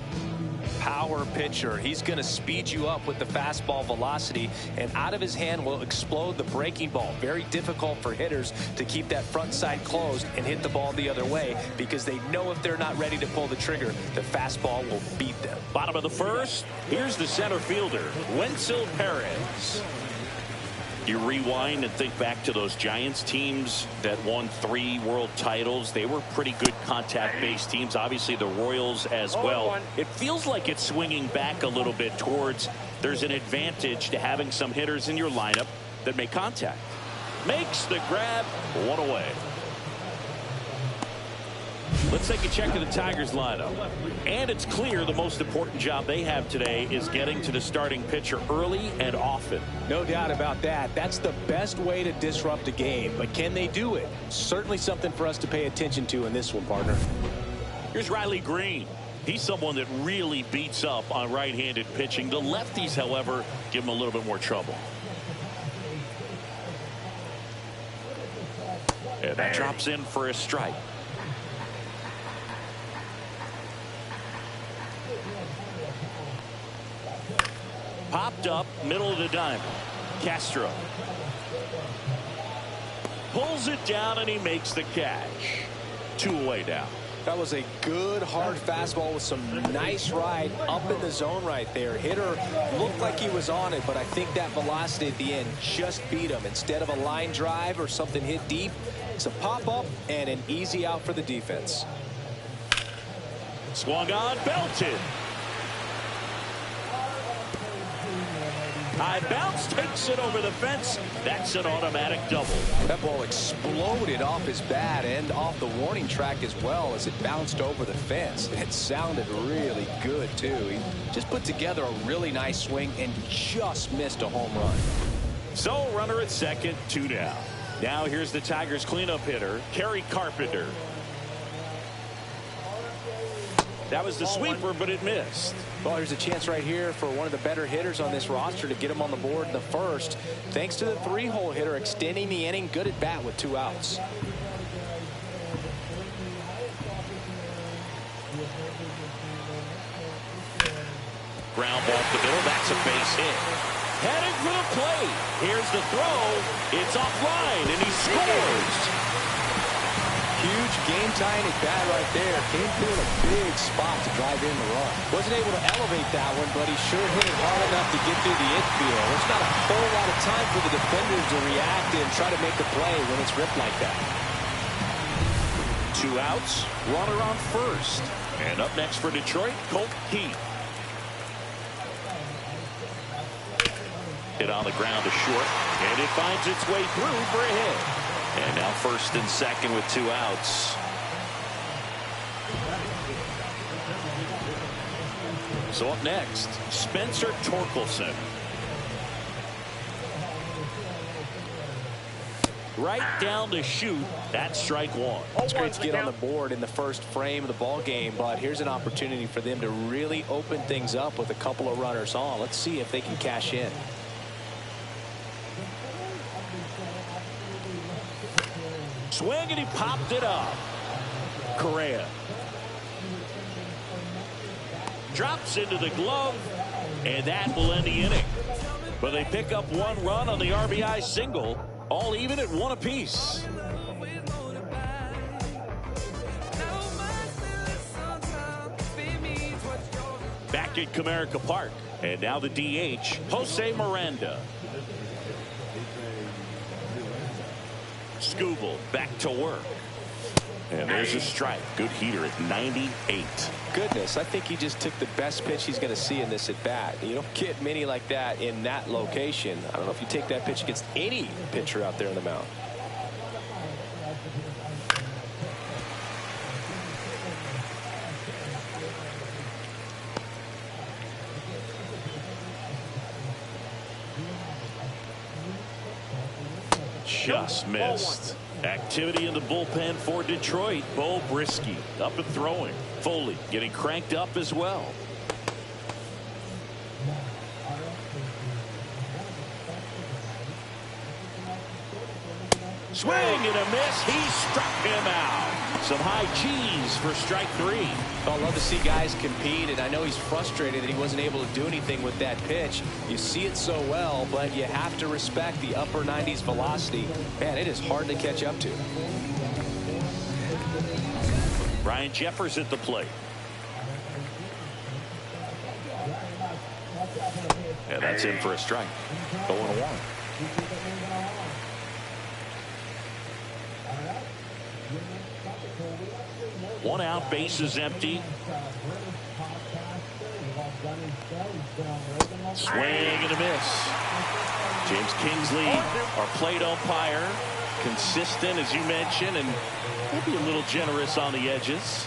F: Power pitcher. He's going to speed you up with the fastball velocity, and out of his hand will explode the breaking ball. Very difficult for hitters to keep that front side closed and hit the ball the other way, because they know if they're not ready to pull the trigger, the fastball will beat them.
D: Bottom of the first, here's the center fielder, Wenzel Perez. You rewind and think back to those Giants teams that won 3 world titles. They were pretty good contact-based teams. Obviously, the Royals as well. It feels like it's swinging back a little bit towards there's an advantage to having some hitters in your lineup that make contact. Makes the grab, 1 away. Let's take a check of the Tigers lineup. And it's clear the most important job they have today is getting to the starting pitcher early and often.
F: No doubt about that. That's the best way to disrupt a game. But can they do it? Certainly something for us to pay attention to in this one, partner.
D: Here's Riley Green. He's someone that really beats up on right-handed pitching. The lefties, however, give him a little bit more trouble. And that drops in for a strike. Popped up, middle of the diamond. Castro pulls it down, and he makes the catch. 2 away now.
F: That was a good, hard fastball with some nice ride up in the zone right there. Hitter looked like he was on it, but I think that velocity at the end just beat him. Instead of a line drive or something hit deep, it's a pop-up and an easy out for the defense.
D: Swung on, belted. High bounce, takes it over the fence. That's an automatic double.
F: That ball exploded off his bat and off the warning track as well as it bounced over the fence. It sounded really good, too. He just put together a really nice swing and just missed a home run.
D: So, runner at second, 2 down. Now here's the Tigers cleanup hitter, Kerry Carpenter. That was the sweeper, but it missed.
F: Well, there's a chance right here for one of the better hitters on this roster to get him on the board in the first. Thanks to the 3-hole hitter extending the inning. Good at bat with 2 outs.
D: Ground ball to the middle. That's a base hit. Heading for the plate. Here's the throw. It's offline, and he scores.
F: Huge game-tying at bat right there. Came through in a big spot to drive in the run. Wasn't able to elevate that one, but he sure hit it hard enough to get through the infield. There's not a whole lot of time for the defenders to react and try to make a play when it's ripped like that.
D: 2 outs, runner on first. And up next for Detroit, Colt Keith. Hit on the ground to short, and it finds its way through for a hit. And now first and second with 2 outs. So up next, Spencer Torkelson. Right down the chute. That's strike 1.
F: It's great to get on the board in the first frame of the ball game, but here's an opportunity for them to really open things up with a couple of runners on. Let's see if they can cash in.
D: Swing, and he popped it up. Correa drops into the glove, and that will end the inning. But they pick up 1 run on the RBI single, all even at 1 apiece. Back at Comerica Park, and now the DH, Jose Miranda. Skubal back to work. And there's a strike. Good heater at 98.
F: Goodness, I think he just took the best pitch he's going to see in this at bat. You don't get many like that in that location. I don't know if you take that pitch against any pitcher out there on the mound.
D: Just missed. Activity in the bullpen for Detroit. Bo Brisky up and throwing. Foley getting cranked up as well. Swing and a miss. He struck him out. Some high cheese for strike 3.
F: I love to see guys compete, and I know he's frustrated that he wasn't able to do anything with that pitch. You see it so well, but you have to respect the upper 90s velocity. Man, it is hard to catch up to.
D: Ryan Jeffers at the plate. And that's in for a strike. 0-1. One out, bases empty. Swing and a miss. James Kingsley, our plate umpire, consistent as you mentioned, and maybe a little generous on the edges.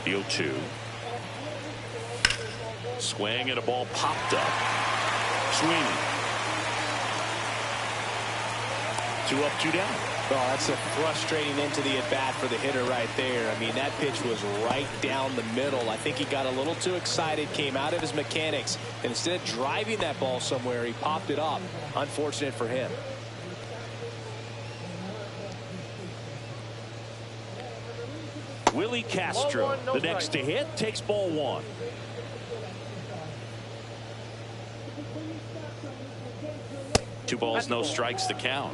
D: The 0-2. Swing and a ball popped up. Sweeney. 2 up, 2 down.
F: Oh, that's a frustrating end to the at-bat for the hitter right there. I mean, that pitch was right down the middle. I think he got a little too excited, came out of his mechanics, and instead of driving that ball somewhere, he popped it up. Unfortunate for him.
D: Willie Castro, the next to hit, takes ball 1. Two balls, no strikes to count.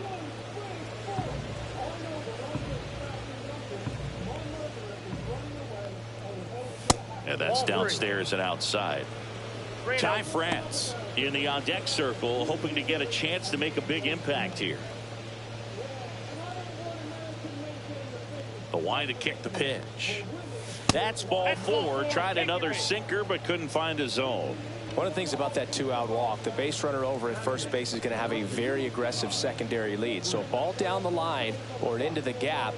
D: And that's downstairs and outside. Ty France in the on-deck circle, hoping to get a chance to make a big impact here. The wind to kick the pitch. That's ball 4. Tried another sinker, but couldn't find a zone.
F: One of the things about that 2-out walk, the base runner over at first base is going to have a very aggressive secondary lead. So a ball down the line or into the gap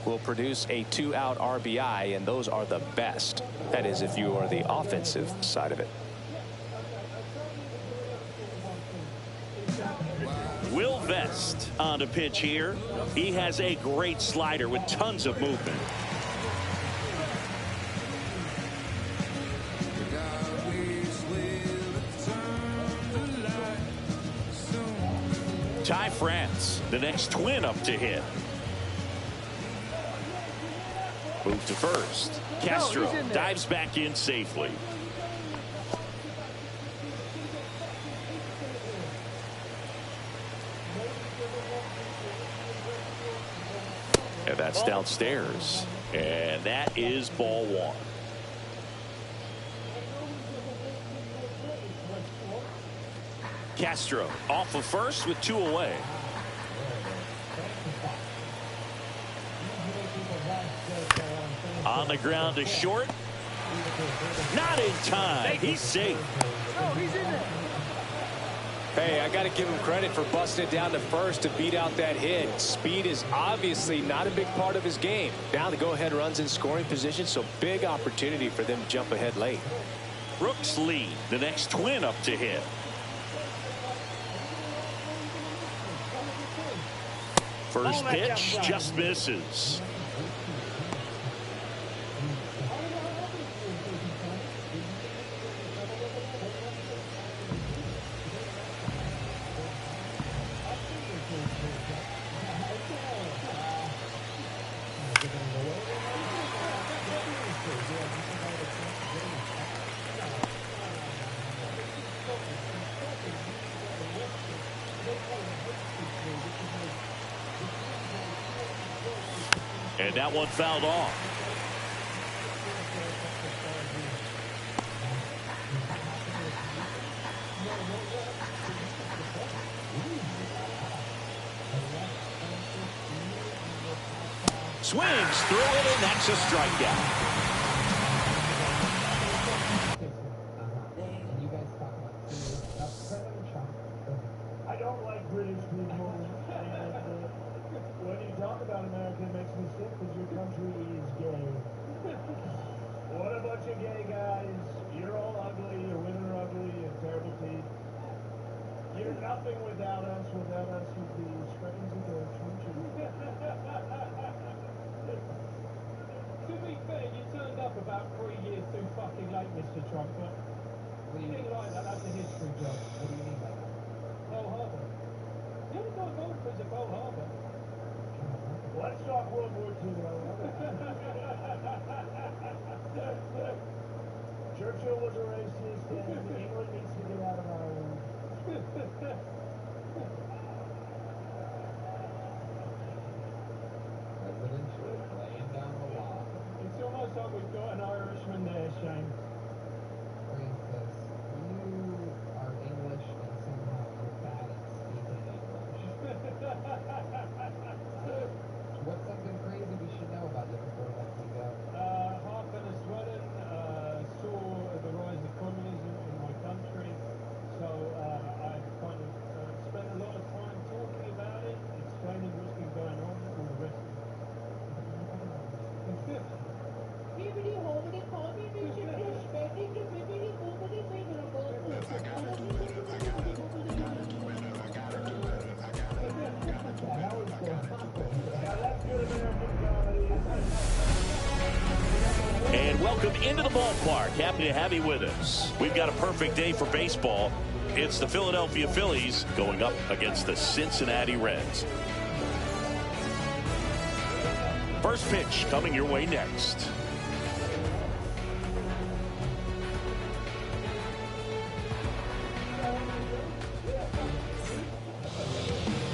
F: will produce a 2-out RBI, and those are the best. That is, if you are the offensive side of it.
D: Will Vest on the pitch here. He has a great slider with tons of movement. Ty France, the next twin up to hit. Move to first. Castro dives back in safely. And that's downstairs. And that is ball 1. Castro off of first with 2 away. On the ground to short. Not in time. He's safe.
F: Hey, I got to give him credit for busting it down to first to beat out that hit. Speed is obviously not a big part of his game. Now the go-ahead runs in scoring position, so big opportunity for them to jump ahead late.
D: Brooks Lee, the next twin up to hit. First pitch just misses. And that one fouled off. Swings through it, and that's a strikeout.
A: I don't like British people. When you talk about America, it makes me sick because your country is gay. What a bunch of gay guys. You're all ugly. Your women are ugly. You have terrible teeth. You're nothing without us. Without us, you'd be screens of dirt, wouldn't you?
B: To be fair, you turned up about 3 years too fucking late, Mr. Trump. But what do you mean like that? That's a history job. What do you mean by that? Pearl Harbor. The only guy voted for is at Pearl Harbor.
A: Let's talk World War II. Churchill was a racist, and England needs to get out of Ireland.
B: President Trump laying down the law.
A: It's almost like we've got an Irishman there, Shane.
B: Princess, you
D: welcome into the ballpark. Happy to have you with us. We've got a perfect day for baseball. It's the Philadelphia Phillies going up against the Cincinnati Reds. First pitch coming your way next.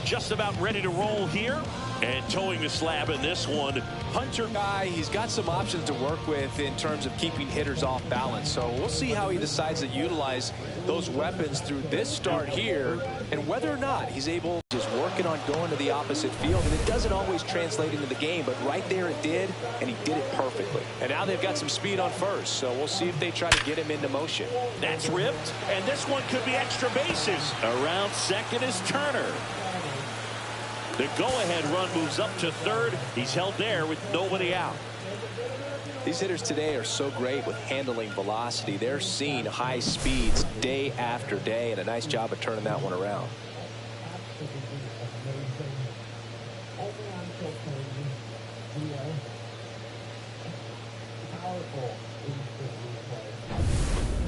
D: Just about ready to roll here. And towing the slab in this one, Hunter.
F: He's got some options to work with in terms of keeping hitters off balance. So we'll see how he decides to utilize those weapons through this start here, and whether or not he's able to just working on going to the opposite field. And it doesn't always translate into the game, but right there it did, and he did it perfectly. And now they've got some speed on first, so we'll see if they try to get him into motion.
D: That's ripped, and this one could be extra bases. Around second is Turner. The go-ahead run moves up to third. He's held there with nobody out.
F: These hitters today are so great with handling velocity. They're seeing high speeds day after day, and a nice job of turning that one around.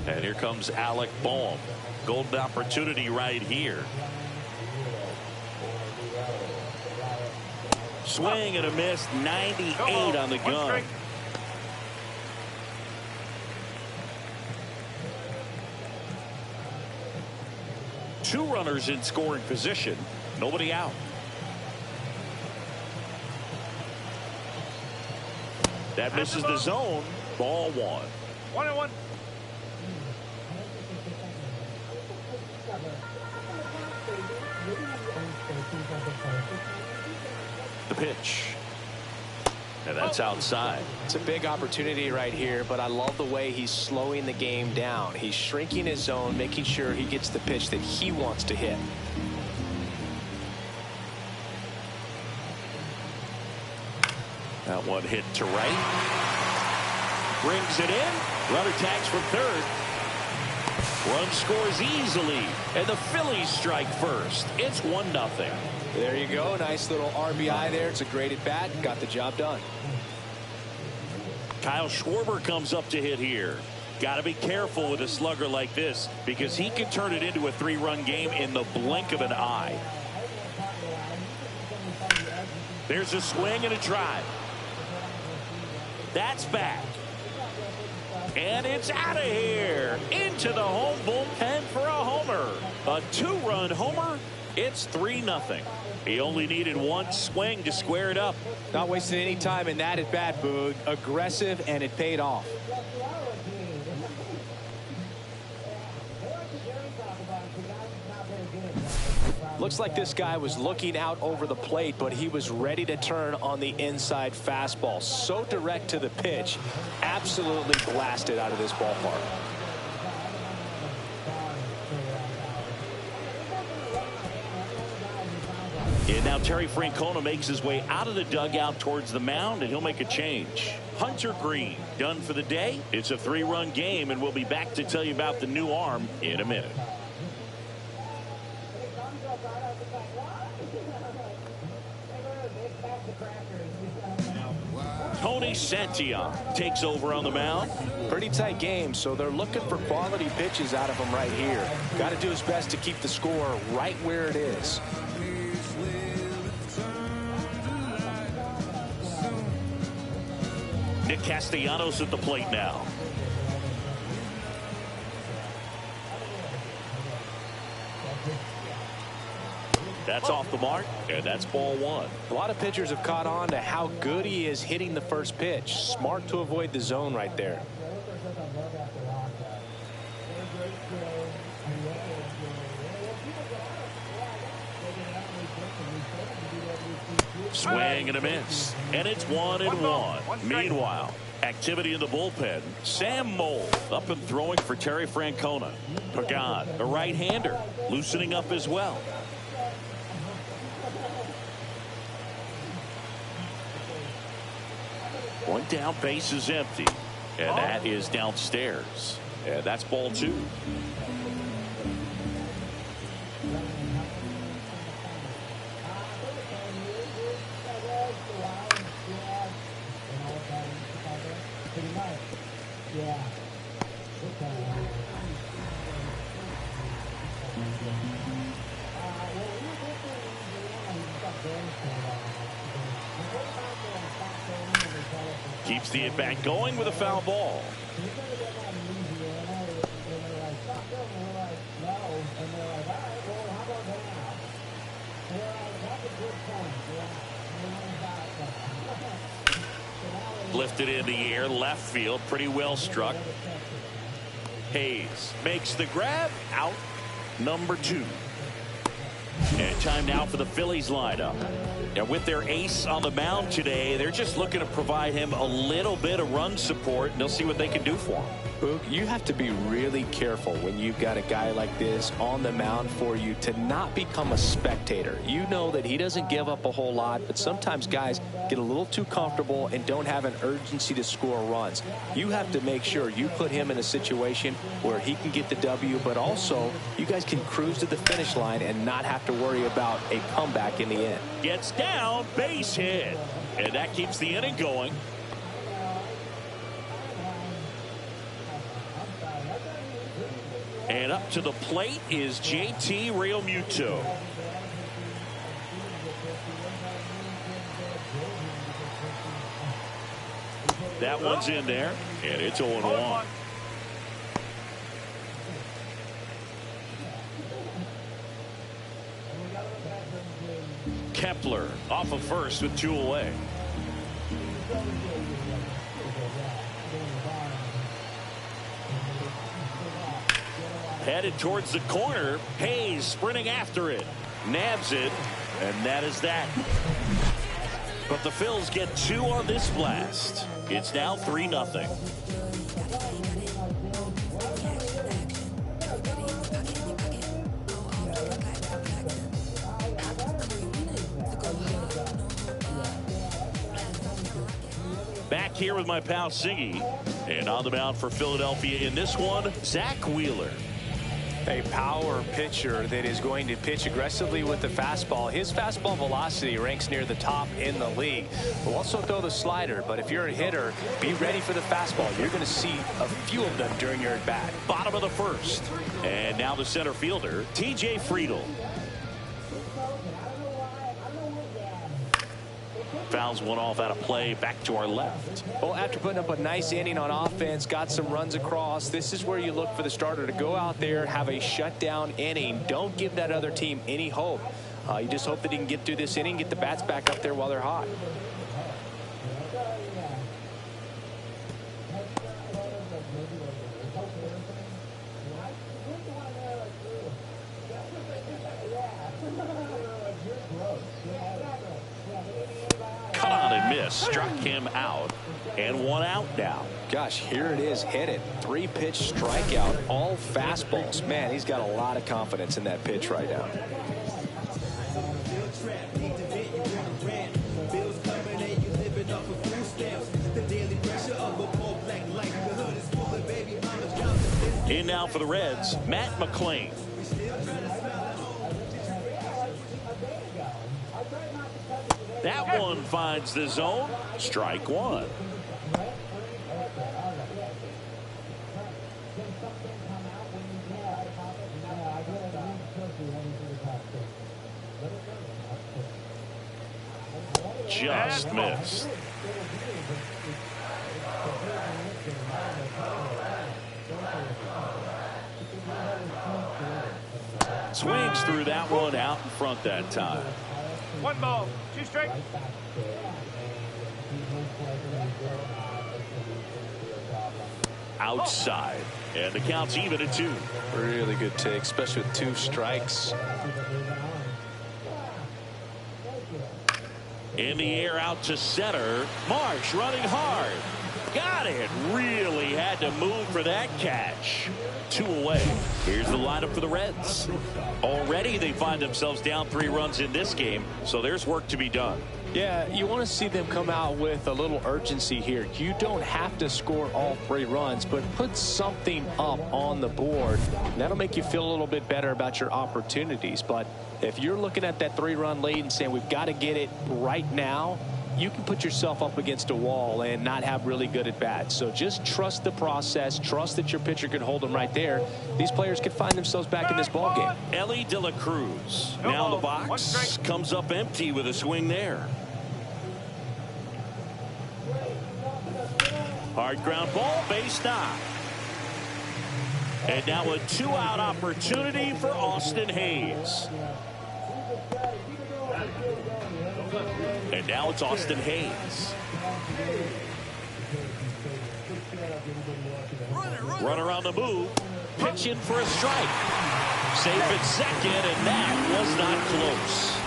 D: And here comes Alec Boehm. Golden opportunity right here. Swing and a miss, 98 on the gun. Two runners in scoring position, nobody out. That misses the zone. Ball one.
G: 1-1.
D: The pitch. And that's outside.
F: It's a big opportunity right here, but I love the way he's slowing the game down. He's shrinking his zone, making sure he gets the pitch that he wants to hit.
D: That one hit to right. Brings it in. Runner tags from third. Run scores easily. And the Phillies strike first. It's 1-0.
F: There you go. Nice little RBI there. It's a great at bat. Got the job done.
D: Kyle Schwarber comes up to hit here. Got to be careful with a slugger like this because he can turn it into a 3-run game in the blink of an eye. There's a swing and a drive. That's back. And it's out of here. Into the home bullpen for a homer. A 2-run homer. It's 3-0. He only needed one swing to square it up.
F: Not wasting any time in that at bat, Boog. Aggressive, and it paid off. Looks like this guy was looking out over the plate, but he was ready to turn on the inside fastball. So direct to the pitch. Absolutely blasted out of this ballpark.
D: And now Terry Francona makes his way out of the dugout towards the mound, and he'll make a change. Hunter Green done for the day. It's a 3-run game, and we'll be back to tell you about the new arm in a minute. Tony Santillan takes over on the mound.
F: Pretty tight game, so they're looking for quality pitches out of him right here. Got to do his best to keep the score right where it is.
D: Nick Castellanos at the plate now. That's off the mark, and that's ball one.
F: A lot of pitchers have caught on to how good he is hitting the first pitch. Smart to avoid the zone right there.
D: Swing and a miss, and it's 1-1. Meanwhile, activity in the bullpen. Sam Moll up and throwing for Terry Francona. Pagan, a right-hander, loosening up as well. One down, base is empty, and that is downstairs, and that's ball two. Keeps the at-bat going with a foul ball. Lifted in the air, left field, pretty well struck. Hayes makes the grab, out number 2. And time now for the Phillies lineup. And with their ace on the mound today, they're just looking to provide him a little bit of run support, and they'll see what they can do for him.
F: Boog, you have to be really careful when you've got a guy like this on the mound for you to not become a spectator. You know that he doesn't give up a whole lot, but sometimes guys get a little too comfortable and don't have an urgency to score runs. You have to make sure you put him in a situation where he can get the W, but also you guys can cruise to the finish line and not have to worry about a comeback in the end.
D: Gets down, base hit, and that keeps the inning going. And up to the plate is JT Realmuto. That one's in there, and it's 0-1. Kepler off of first with 2 away. Headed towards the corner. Hayes sprinting after it. Nabs it. And that is that. But the Phils get 2 on this blast. It's now 3-0. Back here with my pal Siggy. And on the mound for Philadelphia in this one, Zach Wheeler.
F: A power pitcher that is going to pitch aggressively with the fastball. His fastball velocity ranks near the top in the league. Will also throw the slider, but if you're a hitter, be ready for the fastball. You're going to see a few of them during your at-bat.
D: Bottom of the first. And now the center fielder, TJ Friedl. Fouls one off out of play, back to our left.
F: Well, after putting up a nice inning on offense, got some runs across, this is where you look for the starter to go out there, have a shutdown inning. Don't give that other team any hope. You just hope that he can get through this inning, get the bats back up there while they're hot.
D: Cut on and miss, struck him out, and 1 out now.
F: Gosh, here it is, hit it. 3-pitch strikeout, all fastballs. Man, he's got a lot of confidence in that pitch right now.
D: In now for the Reds, Matt McClain. That one finds the zone. Strike 1. Just missed. Swings through that one, out in front that time.
G: 1 ball, 2 strikes.
D: Outside, and the count's even at 2.
F: Really good take, especially with 2 strikes.
D: In the air out to center. Marsh running hard. Got it. Really had to move for that catch. 2 away. Here's the lineup for the Reds. Already they find themselves down 3 runs in this game, so there's work to be done.
F: Yeah, you want to see them come out with a little urgency here. You don't have to score all 3 runs, but put something up on the board. That'll make you feel a little bit better about your opportunities. But if you're looking at that 3-run lead and saying we've got to get it right now, you can put yourself up against a wall and not have really good at bats. So just trust the process. Trust that your pitcher can hold them right there. These players could find themselves back in this ball game.
D: Ellie De La Cruz now in the box, comes up empty with a swing there. Hard ground ball, base knock. And now a 2-out opportunity for Austin Hayes. And now it's Austin Hayes. Runner on the move. Pitch in for a strike. Safe at second, and that was not close.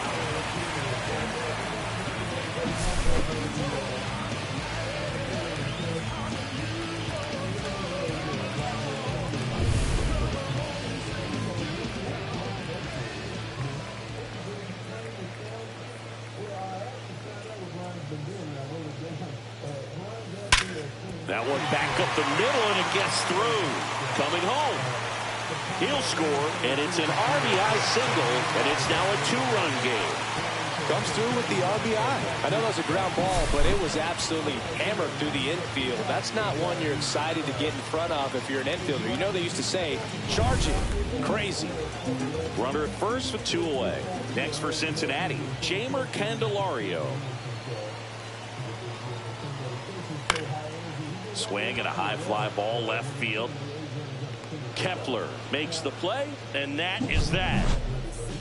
D: That one back up the middle, and it gets through. Coming home. He'll score, and it's an RBI single, and it's now a 2-run game.
F: Comes through with the RBI. I know that was a ground ball, but it was absolutely hammered through the infield. That's not one you're excited to get in front of if you're an infielder. You know they used to say, charge it. Crazy.
D: Runner at first with 2 away. Next for Cincinnati, Jamer Candelario. Swing and a high fly ball left field. Kepler makes the play, and that is that.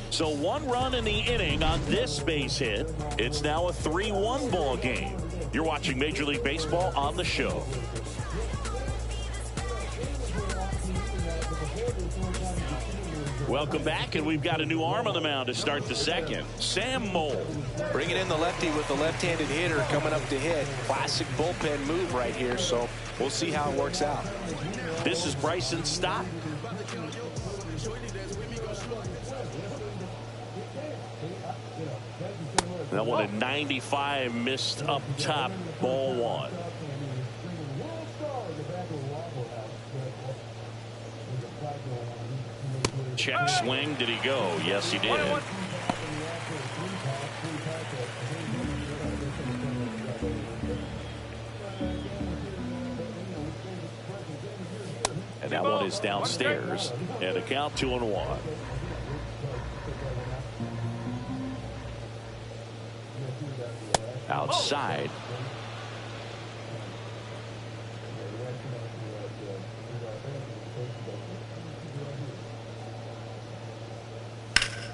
D: So 1 run in the inning on this base hit. It's now a 3-1 ball game. You're watching Major League Baseball on the show. Welcome back, and we've got a new arm on the mound to start the second. Sam Moll.
F: Bringing in the lefty with the left-handed hitter coming up to hit. Classic bullpen move right here, so we'll see how it works out.
D: This is Bryson Stott. That one at 95, missed up top, ball 1. Check swing. Did he go? Yes, he did. And that one is downstairs. And the count 2-1. Outside.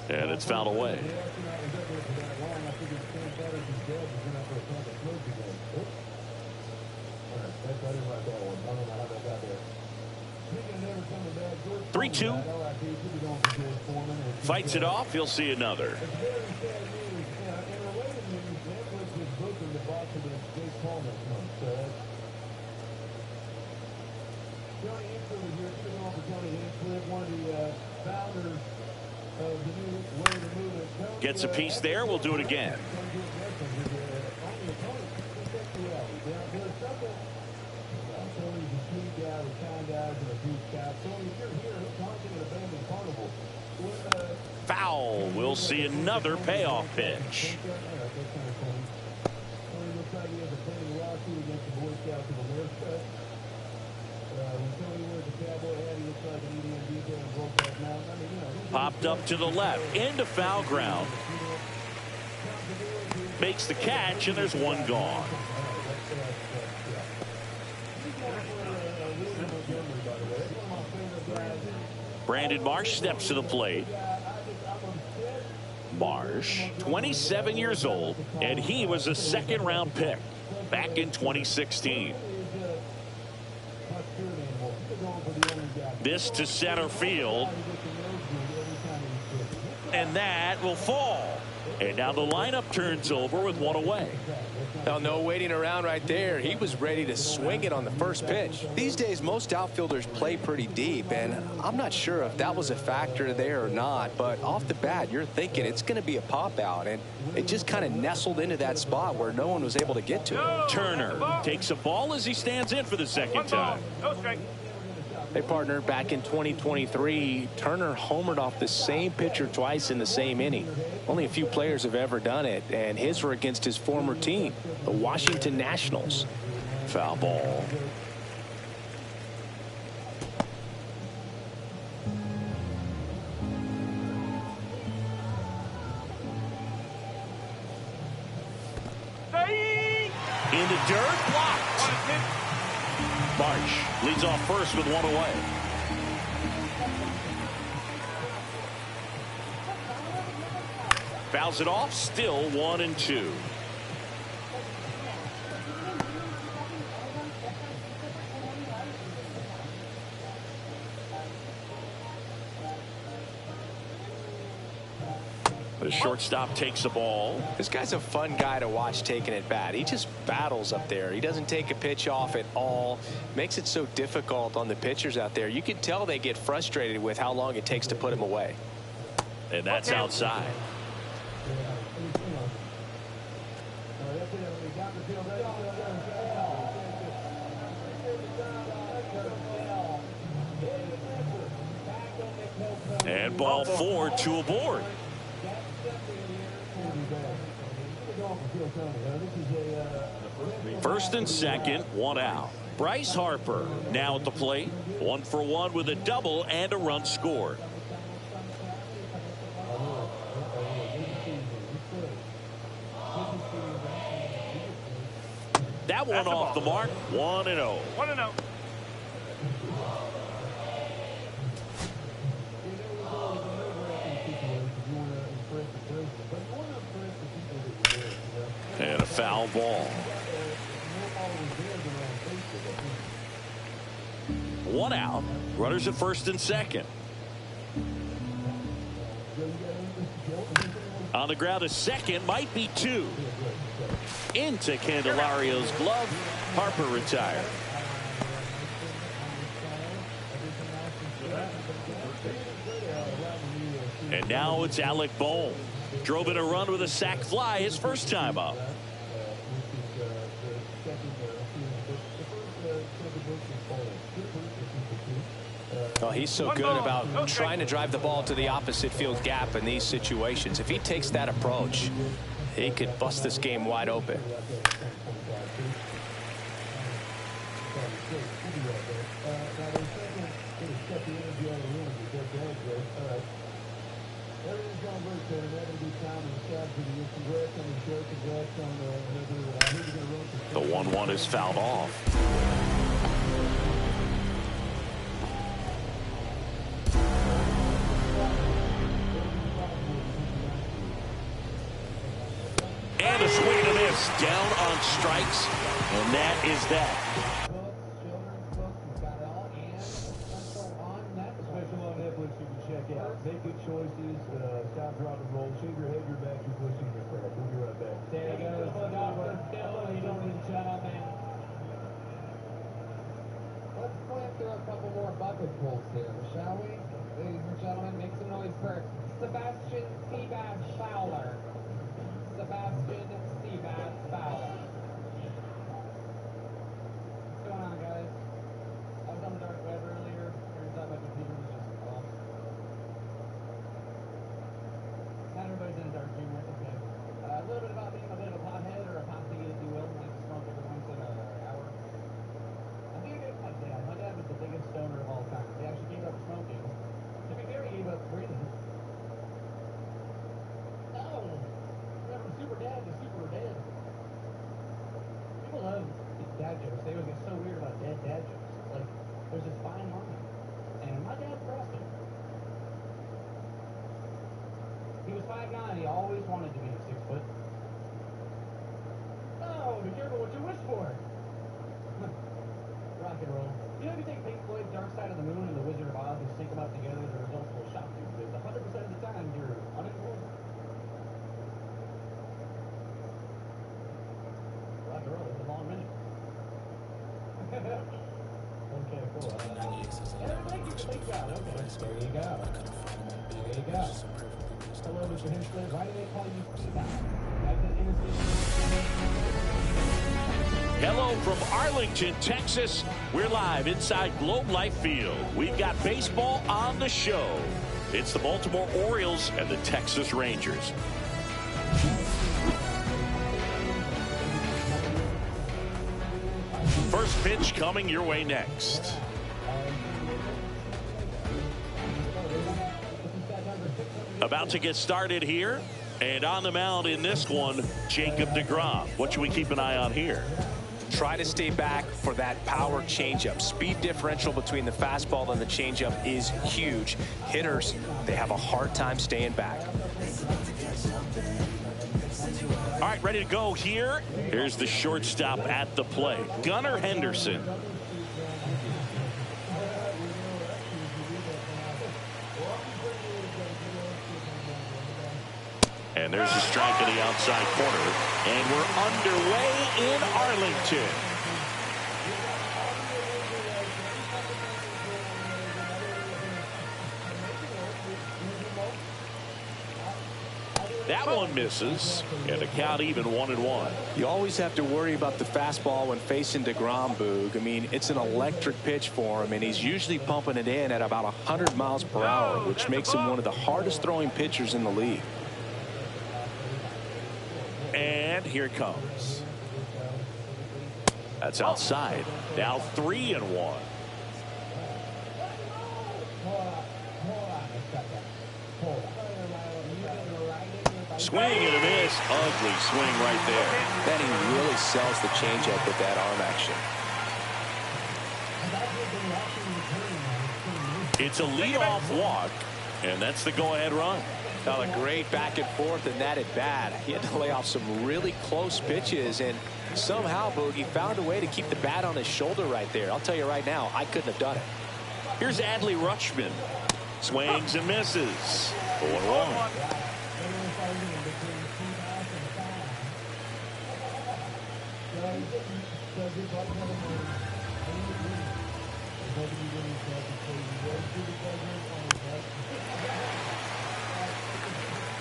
D: And it's fouled away. (3-2). Fights it off. He'll see another. Gets a piece there. We'll do it again. Foul. We'll see another payoff pitch. Popped up to the left into foul ground. Makes the catch, and there's one gone. Brandon Marsh steps to the plate. Marsh, 27 years old, and he was a second-round pick back in 2016. This to center field, and that will fall. And now the lineup turns over with one away.
F: Now, no waiting around right there. He was ready to swing it on the first pitch. These days, most outfielders play pretty deep, and I'm not sure if that was a factor there or not. But off the bat, you're thinking it's going to be a pop out, and it just kind of nestled into that spot where no one was able to get to it.
D: Turner takes a ball as he stands in for the second time.
G: No strike.
F: Hey, partner, back in 2023, Turner homered off the same pitcher twice in the same inning. Only a few players have ever done it, and his were against his former team, the Washington Nationals.
D: Foul ball. In the dirt, blocked. Marsh leads off first with one away. Fouls it off, still 1-2. The shortstop takes the ball.
F: This guy's a fun guy to watch taking at bat. He just battles up there. He doesn't take a pitch off at all. Makes it so difficult on the pitchers out there. You can tell they get frustrated with how long it takes to put him away.
D: And that's outside. And ball 4, 2 aboard. First and second, 1 out. Bryce Harper now at the plate. 1 for 1 with a double and a run scored. That one off the mark. 1-0.
G: 1-0.
D: And a foul ball. 1 out. Runners at first and second. On the ground, a second, might be 2. Into Candelario's glove. Harper retired. And now it's Alec Bohm. Drove in a run with a sac fly his first time up.
F: Oh, he's so good about trying to drive the ball to the opposite field gap in these situations. If he takes that approach, he could bust this game wide open.
D: The 1-1 is fouled off. And a swing and a miss. Down on strikes. And that is that.
A: Make good choices. Stop, drop, and roll. Shave your head, your back, your pussy, and your crap. We'll be right back.
B: There you go. Let's play through a couple more bucket pulls here, shall we? Ladies and gentlemen, make some noise for Sebastian Seabass Fowler. Sebastian Seabass Fowler. What's going on, guys? I was on the dark web earlier. Turns out my computer was just off. Not everybody's in a dark humor. It's okay. A little bit about me. I'm a bit of a pothead or a pothead, if you will. I like to smoke every once in an hour. I think I gave my dad. My dad was the biggest stoner of all time. He actually gave up smoking. To be fair, he gave up breathing. No! Remember, super dad to super dead. People love dad jokes. They always get so weird about dead dad jokes. It's like, there's this fine line. And my dad crossed it. He was 5'9". He always wanted to be 6 foot. Oh, be careful what you wish for. Rock and roll. You know, if you take Pink Floyd's Dark Side of the Moon and The Wizard of Oz and sync them up together, the results will shock you. Because 100% of the time, you're unemployed. Rock and roll. It's a long minute. Okay, cool. Thank you. Thank God. Okay. There you go. There you go. Hello, Mr. Hensley. Why do they call you Seabass?
D: Hello from Arlington, Texas. We're live inside Globe Life Field. We've got baseball on the show. It's the Baltimore Orioles and the Texas Rangers. First pitch coming your way next. About to get started here. And on the mound in this one, Jacob deGrom. What should we keep an eye on here?
F: try to stay back for that power changeup. Speed differential between the fastball and the changeup is huge. Hitters, they have a hard time staying back.
D: All right, ready to go here. Here's the shortstop at the plate, Gunnar Henderson. And there's a strike in the outside corner. And we're underway in Arlington. That one misses, and the count even 1-1.
F: You always have to worry about the fastball when facing DeGrom, Boog. I mean, it's an electric pitch for him, and he's usually pumping it in at about 100 miles per hour, which makes him one of the hardest throwing pitchers in the league.
D: And here it comes. That's outside. Now 3-1. Swing and a miss. Ugly swing right there.
F: Then he really sells the changeup with that arm action.
D: It's a leadoff walk, and that's the go-ahead run.
F: Now a great back and forth, and that at bat. He had to lay off some really close pitches, and somehow, Boogie found a way to keep the bat on his shoulder right there. I'll tell you right now, I couldn't have done it.
D: Here's Adley Rutschman. Swings and misses. 0-1.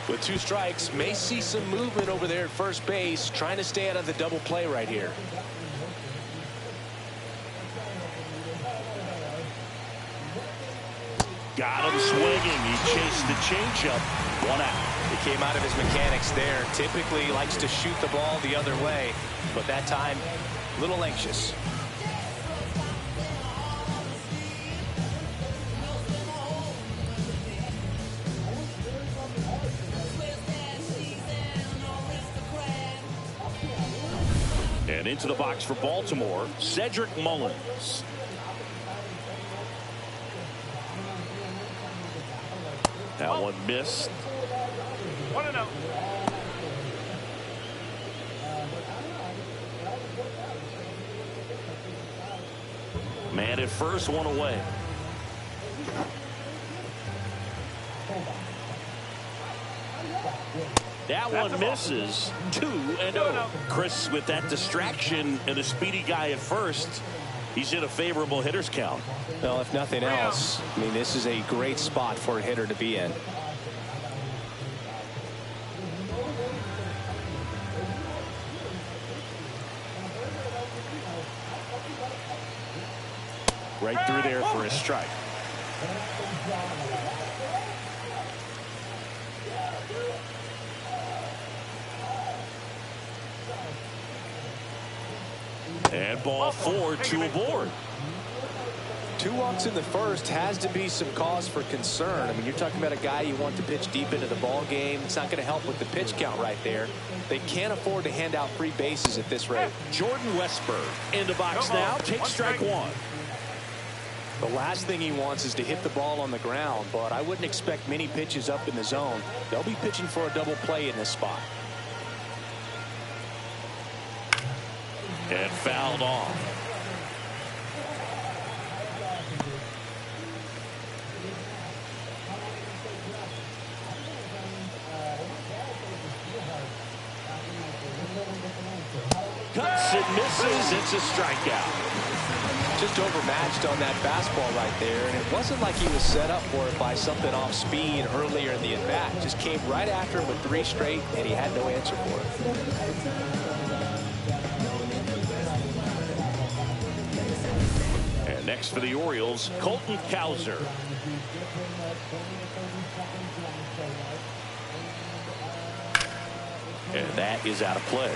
F: With 2 strikes, may see some movement over there at first base, trying to stay out of the double play right here.
D: Got him swinging. He chased the changeup. 1 out.
F: He came out of his mechanics there. Typically likes to shoot the ball the other way, but that time, a little anxious.
D: And into the box for Baltimore, Cedric Mullins. That one missed.
G: 1-0.
D: Man at first, 1 away. That one misses. 2-0. Chris, with that distraction and a speedy guy at first, he's in a favorable hitter's count.
F: Well, if nothing else, I mean, this is a great spot for a hitter to be in.
D: Right through there for a strike. And ball 4, 2 aboard.
F: 2 walks in the first has to be some cause for concern. I mean, you're talking about a guy you want to pitch deep into the ball game. It's not going to help with the pitch count right there. They can't afford to hand out free bases at this rate.
D: Jordan Westburg in the box now. Take strike 1.
F: The last thing he wants is to hit the ball on the ground, but I wouldn't expect many pitches up in the zone. They'll be pitching for a double play in this spot.
D: And fouled off. Cuts and misses. It's a strikeout.
F: Just overmatched on that fastball right there, and it wasn't like he was set up for it by something off speed earlier in the at-bat. Just came right after him with 3 straight, and he had no answer for it.
D: And next for the Orioles, Colton Cowser. And that is out of play.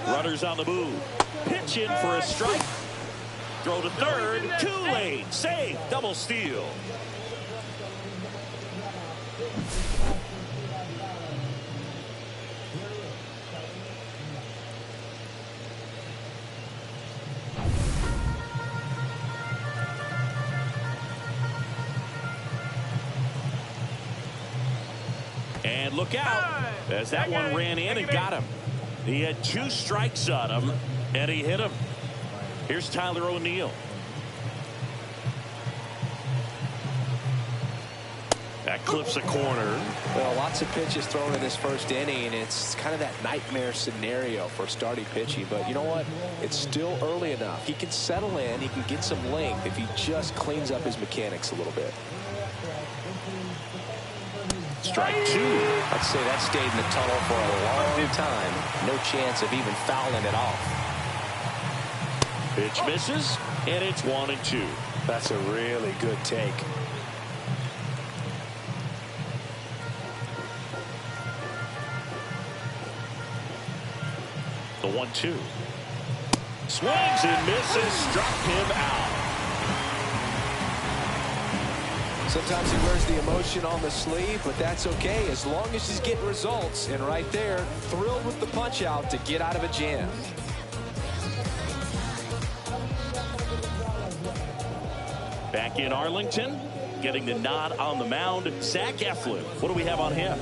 D: Runners on the move. Pitch in for a strike. Throw to third. Too late. Save. Double steal. And look out as that one ran in and got him. He had 2 strikes on him, and he hit him. Here's Tyler O'Neill. That clips a corner.
F: Well, lots of pitches thrown in this first inning, and it's kind of that nightmare scenario for starting pitching. But you know what? It's still early enough. He can settle in. He can get some length if he just cleans up his mechanics a little bit.
D: Strike 2.
F: I'd say that stayed in the tunnel for a long time. No chance of even fouling it off.
D: Pitch misses, and it's 1-2.
F: That's a really good take.
D: The 1-2. Swings and misses. Struck him out.
F: Sometimes he wears the emotion on the sleeve, but that's okay as long as he's getting results. And right there, thrilled with the punch out to get out of a jam.
D: Back in Arlington, getting the nod on the mound, Zach Eflin. What do we have on him?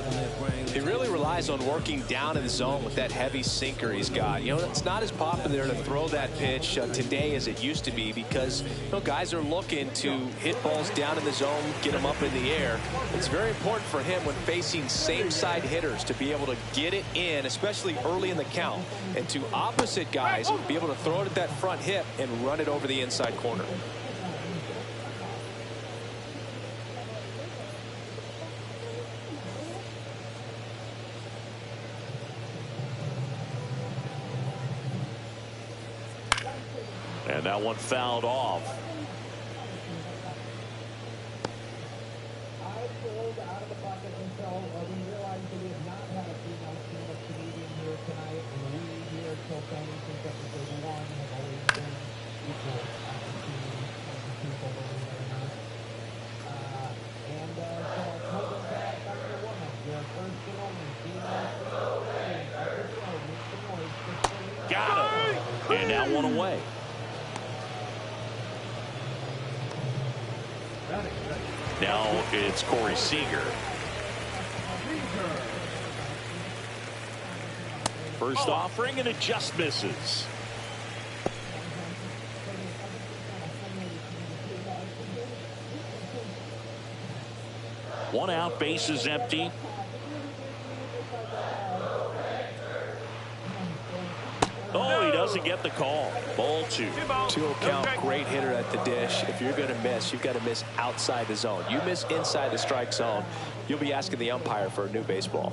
F: He really relies on working down in the zone with that heavy sinker he's got. You know, it's not as popular to throw that pitch today as it used to be because, you know, guys are looking to hit balls down in the zone, get them up in the air. It's very important for him when facing same-side hitters to be able to get it in, especially early in the count, and to opposite guys be able to throw it at that front hip and run it over the inside corner.
D: And that one fouled off.
B: I pulled out of the bucket until we realized that we have not had a female team of Canadian here tonight. And we here at Kilkenny, since episode 1, have always been equal opportunity people, believe it or not. And so I told them that Dr. Woman, your first and only female team of the show, make some noise.
D: Got him. And now one away. Now it's Corey Seager. First offering, and it just misses. One out, bases empty. Oh, he doesn't get the call. Ball 2.
F: 2-0 count, great hitter at the dish. If you're going to miss, you've got to miss outside the zone. You miss inside the strike zone, you'll be asking the umpire for a new baseball.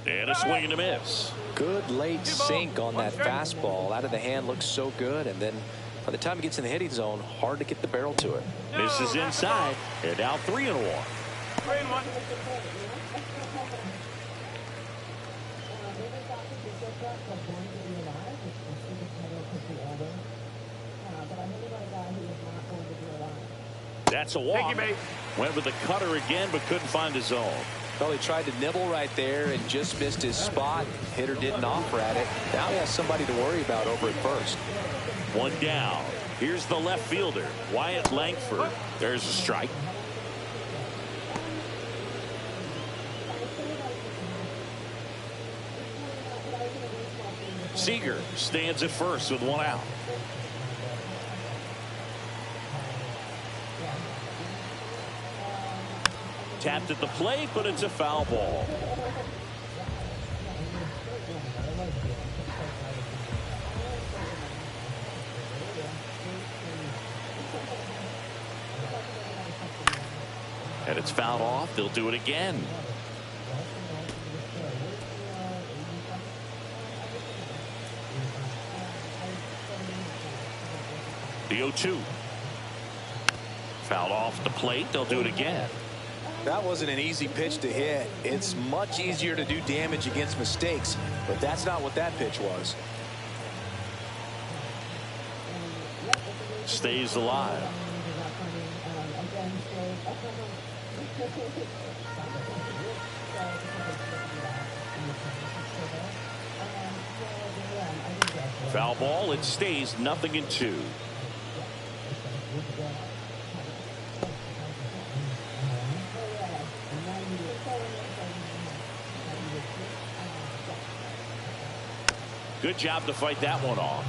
D: And a swing and a miss.
F: Good late sink on that fastball. Out of the hand, looks so good. And then by the time it gets in the hitting zone, hard to get the barrel to it.
D: Misses inside. And now 3-1.
G: 3-1.
D: That's a walk. Went with the cutter again, but couldn't find his zone.
F: Well, he tried to nibble right there and just missed his spot. Hitter didn't offer at it. Now he has somebody to worry about over at first.
D: One down. Here's the left fielder, Wyatt Langford. There's a strike. Seager stands at first with one out. Tapped at the plate, but it's a foul ball. And it's fouled off. They'll do it again. The 0-2. Fouled off the plate. They'll do it again.
F: That wasn't an easy pitch to hit. It's much easier to do damage against mistakes, but that's not what that pitch was.
D: Stays alive. Foul ball. It stays 0-2. Good job to fight that one off.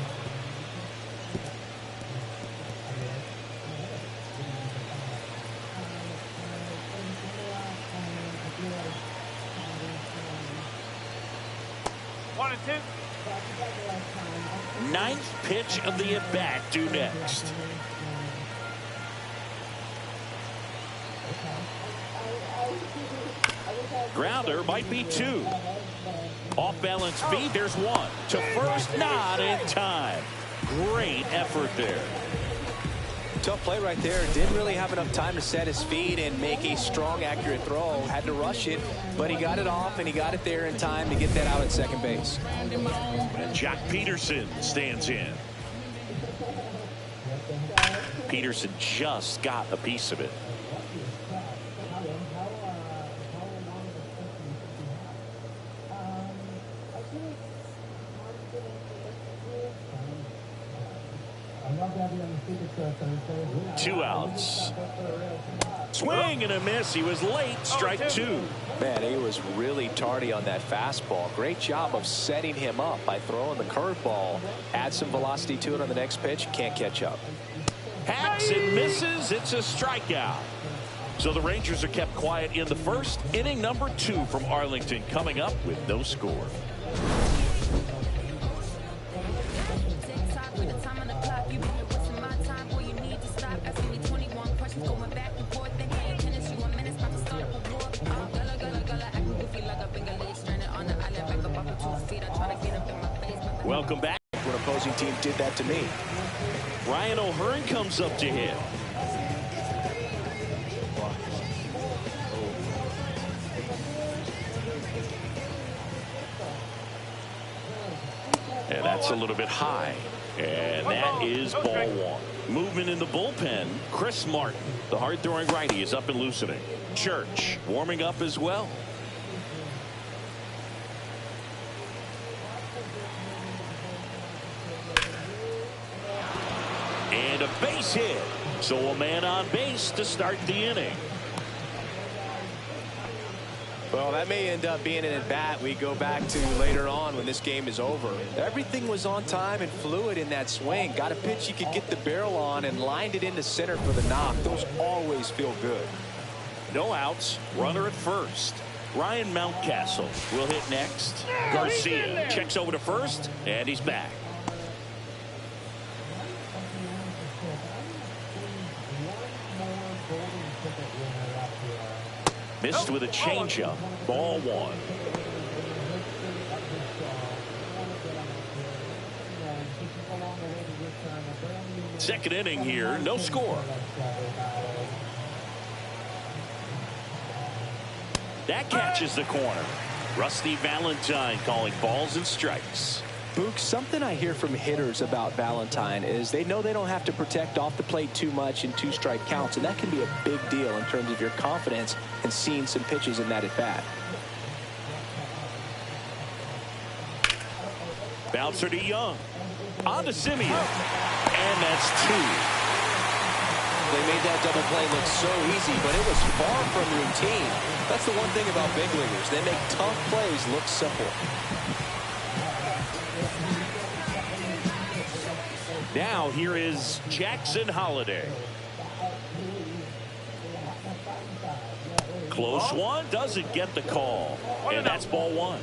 G: One and two.
D: Ninth pitch of the at-bat due next. Grounder might be two. Off-balance feed, there's one. To first, not in time. Great effort there.
F: Tough play right there. Didn't really have enough time to set his feet and make a strong, accurate throw. Had to rush it, but he got it off, and he got it there in time to get that out at second base.
D: And Jack Peterson stands in. Peterson just got a piece of it. Two outs. Swing and a miss. He was late. Strike two.
F: Man, he was really tardy on that fastball. Great job of setting him up by throwing the curveball. Add some velocity to it on the next pitch. Can't catch up.
D: Hacks and misses. It's a strikeout. So the Rangers are kept quiet in the first. Inning number 2 from Arlington coming up with no score. Welcome back.
F: When opposing teams did that to me.
D: Ryan O'Hearn comes up to hit. And that's a little bit high. And that is ball one. Movement in the bullpen. Chris Martin, the hard-throwing righty, is up and loosening. Church warming up as well. And a base hit. So a man on base to start the inning.
F: Well, that may end up being an at-bat we go back to later on when this game is over. Everything was on time and fluid in that swing. Got a pitch you could get the barrel on and lined it into center for the knock. Those always feel good.
D: No outs. Runner at first. Ryan Mountcastle will hit next. Garcia checks over to first, and he's back. Missed with a changeup. Ball one. Second inning here, no score. That catches the corner. Rusty Valentine calling balls and strikes.
F: Book, something I hear from hitters about Valentine is they know they don't have to protect off the plate too much in 2-strike counts, and that can be a big deal in terms of your confidence and seeing some pitches in that at bat.
D: Bouncer to Young. On to Simeon. And that's two.
F: They made that double play look so easy, but it was far from routine. That's the one thing about big leaguers. They make tough plays look simple.
D: Now here is Jackson Holliday. Close one, doesn't get the call. And that's ball one.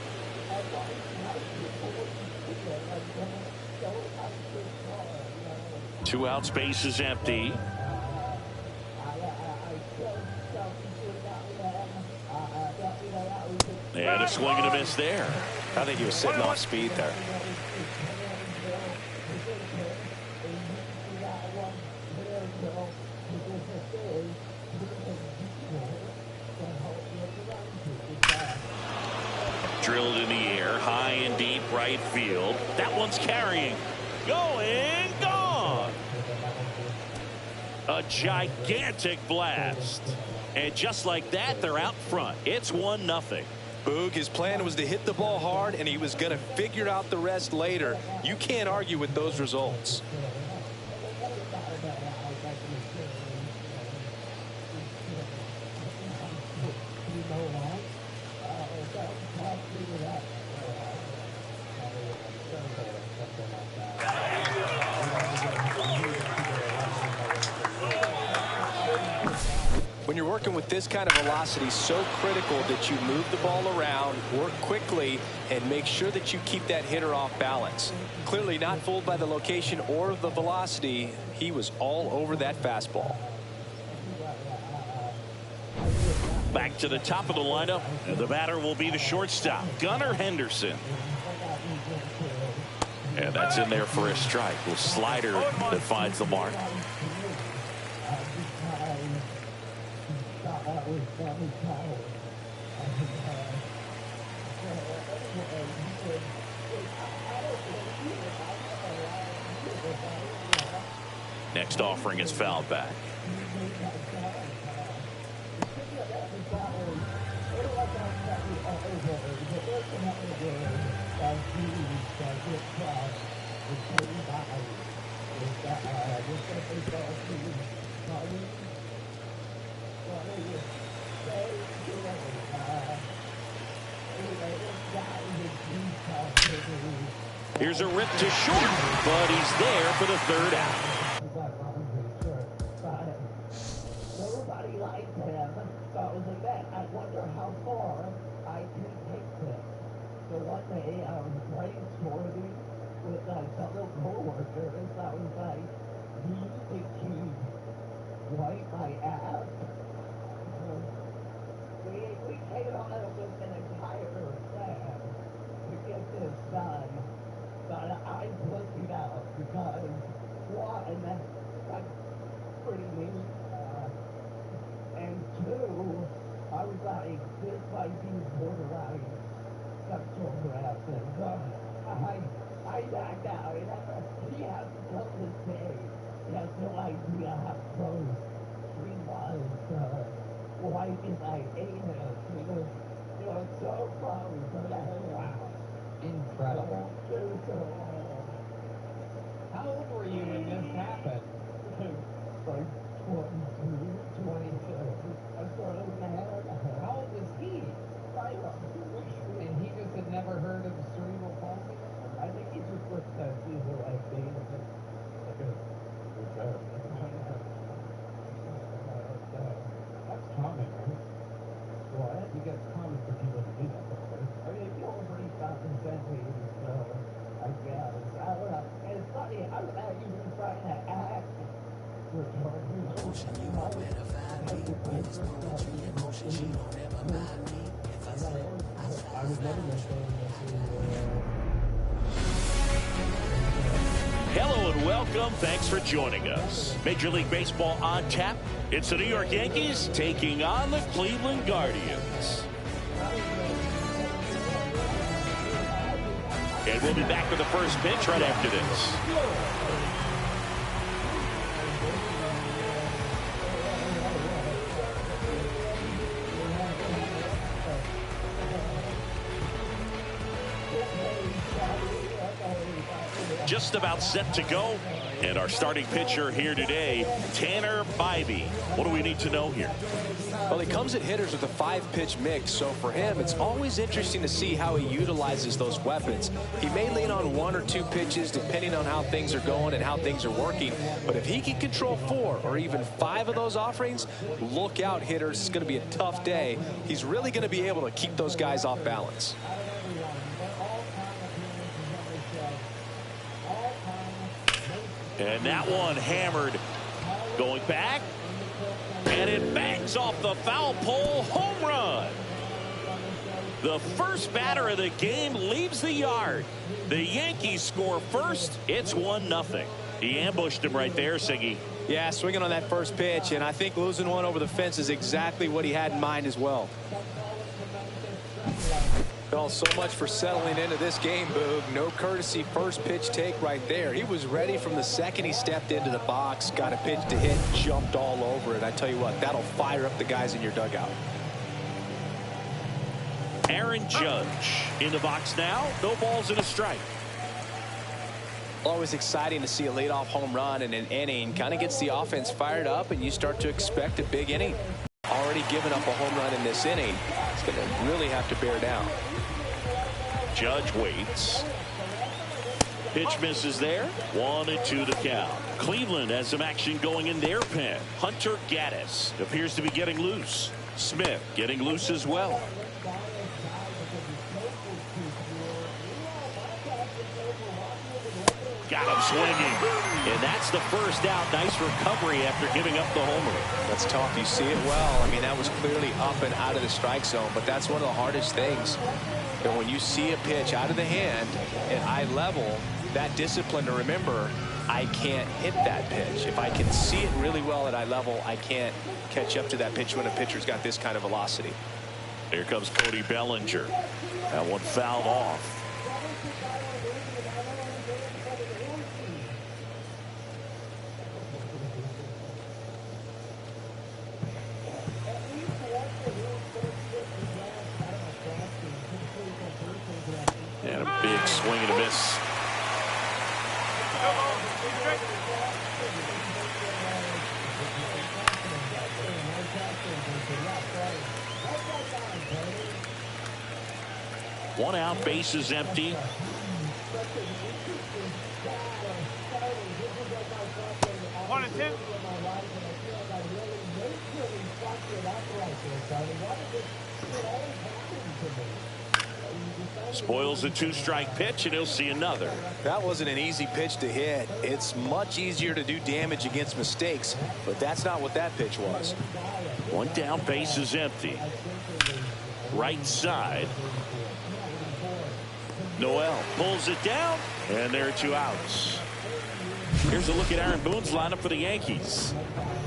D: Two out, space is empty. And a swing and a miss there.
F: I think he was sitting off speed there.
D: drilled in the air, high and deep right field. That one's carrying. Going, gone. A gigantic blast. And just like that, they're out front. It's 1-0.
F: Boog, his plan was to hit the ball hard, and he was going to figure out the rest later. You can't argue with those results. When you're working with this kind of velocity, so critical that you move the ball around, work quickly, and make sure that you keep that hitter off balance. Clearly not fooled by the location or the velocity. He was all over that fastball.
D: Back to the top of the lineup, and the batter will be the shortstop, Gunnar Henderson. And that's in there for a strike. A slider that finds the mark. Next offering is fouled back. Here's a rip to short, but he's there for the third out.
B: Nobody liked him, so I was like, man, I wonder how far I can take this. So one day I was brainstorming with my fellow co-workers. I was like, do you think he'd wipe my ass? We came on with an entire plan to get this done, but I pushed it out because, one, that's pretty neat, and two, I was like, this might be borderline sexual harassment. So I backed out. He has to come this day. He has no idea how close he was wiping my anus. It was so close. Wow. Incredible. How old were you when this happened? Like 22. I started mad. How old was he? And he just had never heard of cerebral palsy? I think he just looked at Caesar like being like a that's common, right? What? You guys common for people to do that, right? I mean, if you over 3,000 centimeters, so I guess. I don't know. And it's funny, I'm not even trying to act retarded. You know better find me. When it's poetry in motion, she don't ever mind me. If I slip, I slip. I was never
D: Hello and welcome. Thanks for joining us. Major League Baseball on tap. It's the New York Yankees taking on the Cleveland Guardians. And we'll be back with the first pitch right after this. Just about set to go. And our starting pitcher here today, Tanner Bybee. What do we need to know here?
F: Well, he comes at hitters with a 5-pitch mix, so for him, it's always interesting to see how he utilizes those weapons. He may lean on 1 or 2 pitches depending on how things are going and how things are working, but if he can control 4 or even 5 of those offerings, look out, hitters. It's going to be a tough day. He's really going to be able to keep those guys off balance.
D: And that one hammered, going back, and it bangs off the foul pole. Home run. The first batter of the game leaves the yard. The Yankees score first. It's 1-0. He ambushed him right there, Siggy.
F: Yeah, swinging on that first pitch, and I think losing one over the fence is exactly what he had in mind as well. Well, so much for settling into this game, Boog. No courtesy first pitch take right there. He was ready from the second he stepped into the box, got a pitch to hit, jumped all over it. I tell you what, that'll fire up the guys in your dugout.
D: Aaron Judge in the box now. No balls and a strike.
F: Always exciting to see a leadoff home run in an inning. Kind of gets the offense fired up, and you start to expect a big inning. Already given up a home run in this inning. It's going to really have to bear down.
D: Judge waits. Pitch misses there. 1-2 the count. Cleveland has some action going in their pen. Hunter Gaddis appears to be getting loose. Smith getting loose as well. Got him swinging. And that's the first out. Nice recovery after giving up the homer.
F: That's tough. You see it well. I mean, that was clearly up and out of the strike zone, but that's one of the hardest things. And when you see a pitch out of the hand at eye level, that discipline to remember, I can't hit that pitch. If I can see it really well at eye level, I can't catch up to that pitch when a pitcher's got this kind of velocity.
D: Here comes Cody Bellinger. That one fouled off. And a big swing and a miss. One out, base is empty.
G: One and two.
D: Spoils a 2-strike pitch, and he'll see another.
F: That wasn't an easy pitch to hit. It's much easier to do damage against mistakes, but that's not what that pitch was.
D: One down, base is empty. Right side. Noel pulls it down, and there are 2 outs. Here's a look at Aaron Boone's lineup for the Yankees.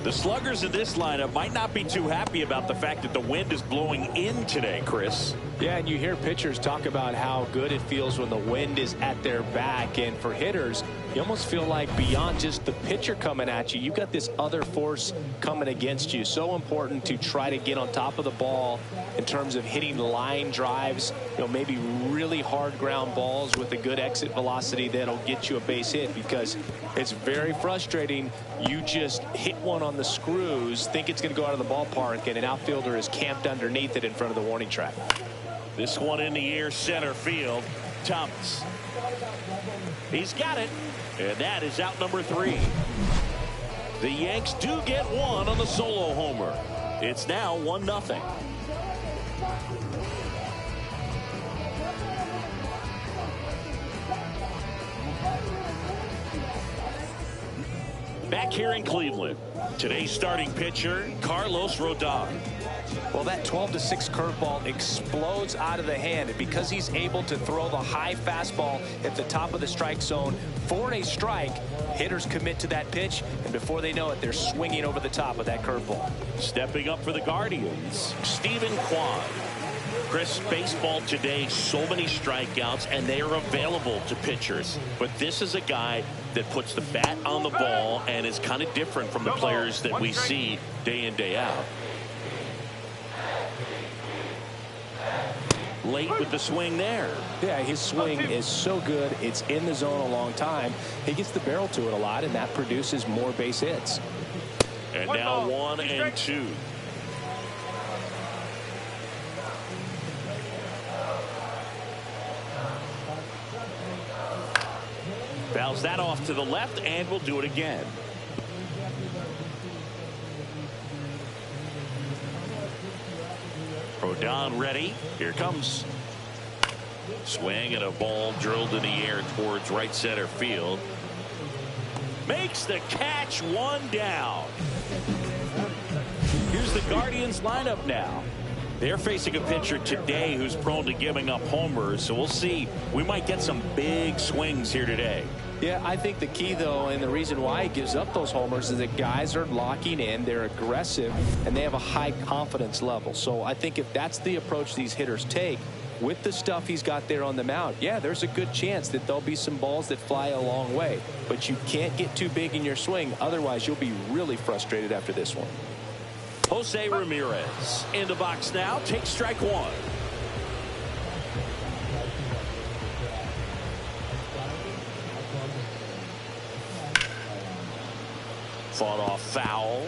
D: The sluggers in this lineup might not be too happy about the fact that the wind is blowing in today, Chris.
F: Yeah, and you hear pitchers talk about how good it feels when the wind is at their back. And for hitters, you almost feel like beyond just the pitcher coming at you, you've got this other force coming against you. So important to try to get on top of the ball in terms of hitting line drives, maybe really hard ground balls with a good exit velocity that'll get you a base hit, because it's very frustrating. You just hit one on the screws, think it's going to go out of the ballpark, and an outfielder is camped underneath it in front of the warning track.
D: This one in the air, center field. Thomas. He's got it. And that is out number 3. The Yanks do get one on the solo homer. It's now 1-0. Back here in Cleveland, today's starting pitcher, Carlos Rodon.
F: Well, that 12-6 curveball explodes out of the hand, and because he's able to throw the high fastball at the top of the strike zone for a strike, hitters commit to that pitch, and before they know it, they're swinging over the top of that curveball.
D: Stepping up for the Guardians, Stephen Kwan. Chris, baseball today, so many strikeouts, and they are available to pitchers. But this is a guy that puts the bat on the ball and is kind of different from the players that we see day in, day out. Late with the swing there.
F: Yeah, his swing is so good. It's in the zone a long time. He gets the barrel to it a lot, and that produces more base hits.
D: And now 1-2. Fouls that off to the left, and we'll do it again. Rodon ready. Here comes. Swing and a ball drilled in the air towards right center field. Makes the catch, 1 down. Here's the Guardians lineup now. They're facing a pitcher today who's prone to giving up homers, so we'll see. We might get some big swings here today.
F: Yeah, I think the key, though, and the reason why he gives up those homers is that guys are locking in, they're aggressive, and they have a high confidence level. So I think if that's the approach these hitters take, with the stuff he's got there on the mound, yeah, there's a good chance that there'll be some balls that fly a long way. But you can't get too big in your swing. Otherwise, you'll be really frustrated after this one.
D: Jose Ramirez in the box now. Takes strike one. Fought off foul.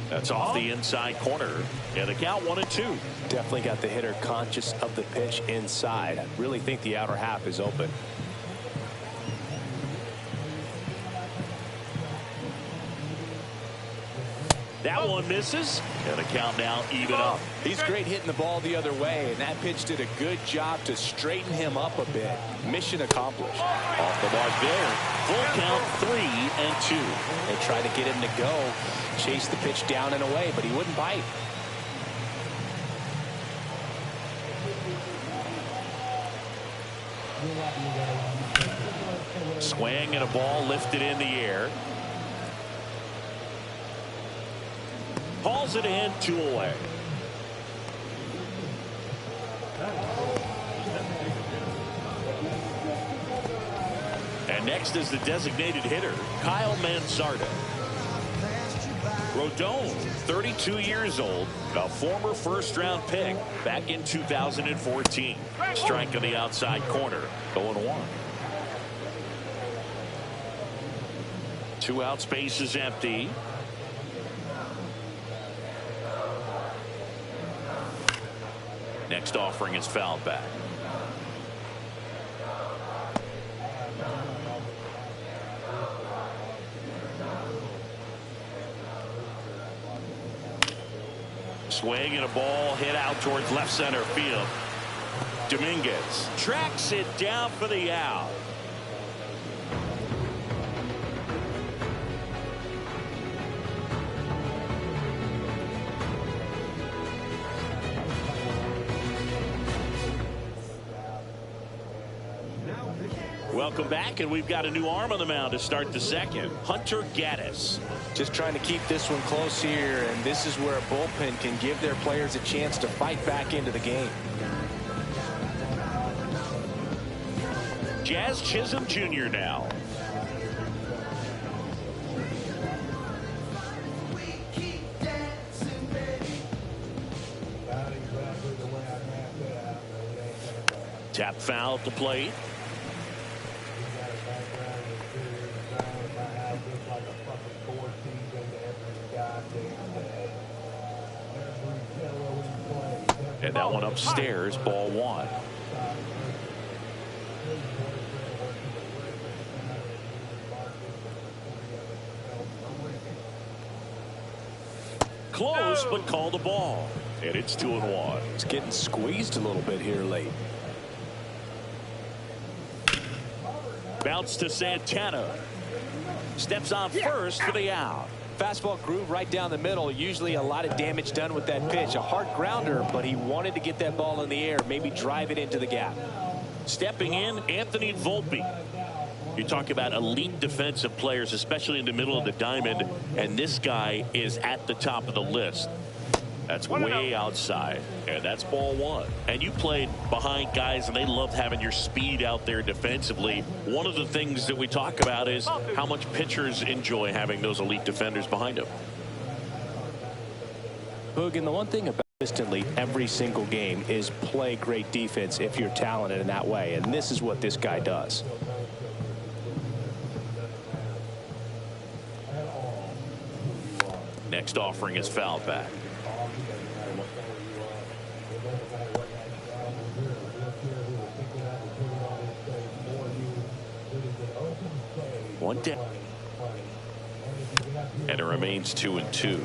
D: That's off the inside corner. And the count 1-2.
F: Definitely got the hitter conscious of the pitch inside. I really think the outer half is open.
D: That one misses. And the count now even up.
F: He's great hitting the ball the other way, and that pitch did a good job to straighten him up a bit. Mission accomplished.
D: Off the mark there. Full count 3-2.
F: They tried to get him to go, chase the pitch down and away, but he wouldn't bite.
D: Swing and a ball lifted in the air. Hauls it in, 2 away. And next is the designated hitter, Kyle Mansarda. Rodon, 32 years old, a former first-round pick back in 2014. Strike on the outside corner, 0-1. 2 out, space is empty. Next offering is fouled back. Swing and a ball hit out towards left center field. Dominguez tracks it down for the out. Welcome back, and we've got a new arm on the mound to start the second. Hunter Gaddis.
F: Just trying to keep this one close here, and this is where a bullpen can give their players a chance to fight back into the game.
D: Jazz Chisholm Jr. now. Tap foul at the plate. And that one upstairs, ball 1. Close, but called the ball. And it's 2-1.
F: It's getting squeezed a little bit here late.
D: Bounce to Santana. Steps on first for the out.
F: Fastball groove right down the middle. Usually a lot of damage done with that pitch. A hard grounder, but he wanted to get that ball in the air, maybe drive it into the gap.
D: Stepping in, Anthony Volpe. You talk about elite defensive players, especially in the middle of the diamond, and this guy is at the top of the list. That's way outside, and that's ball 1. And you played behind guys, and they loved having your speed out there defensively. One of the things that we talk about is how much pitchers enjoy having those elite defenders behind them.
F: Boog, and the one thing about consistently every single game is play great defense if you're talented in that way, and this is what this guy does.
D: Next offering is fouled back. One down. And it remains 2-2.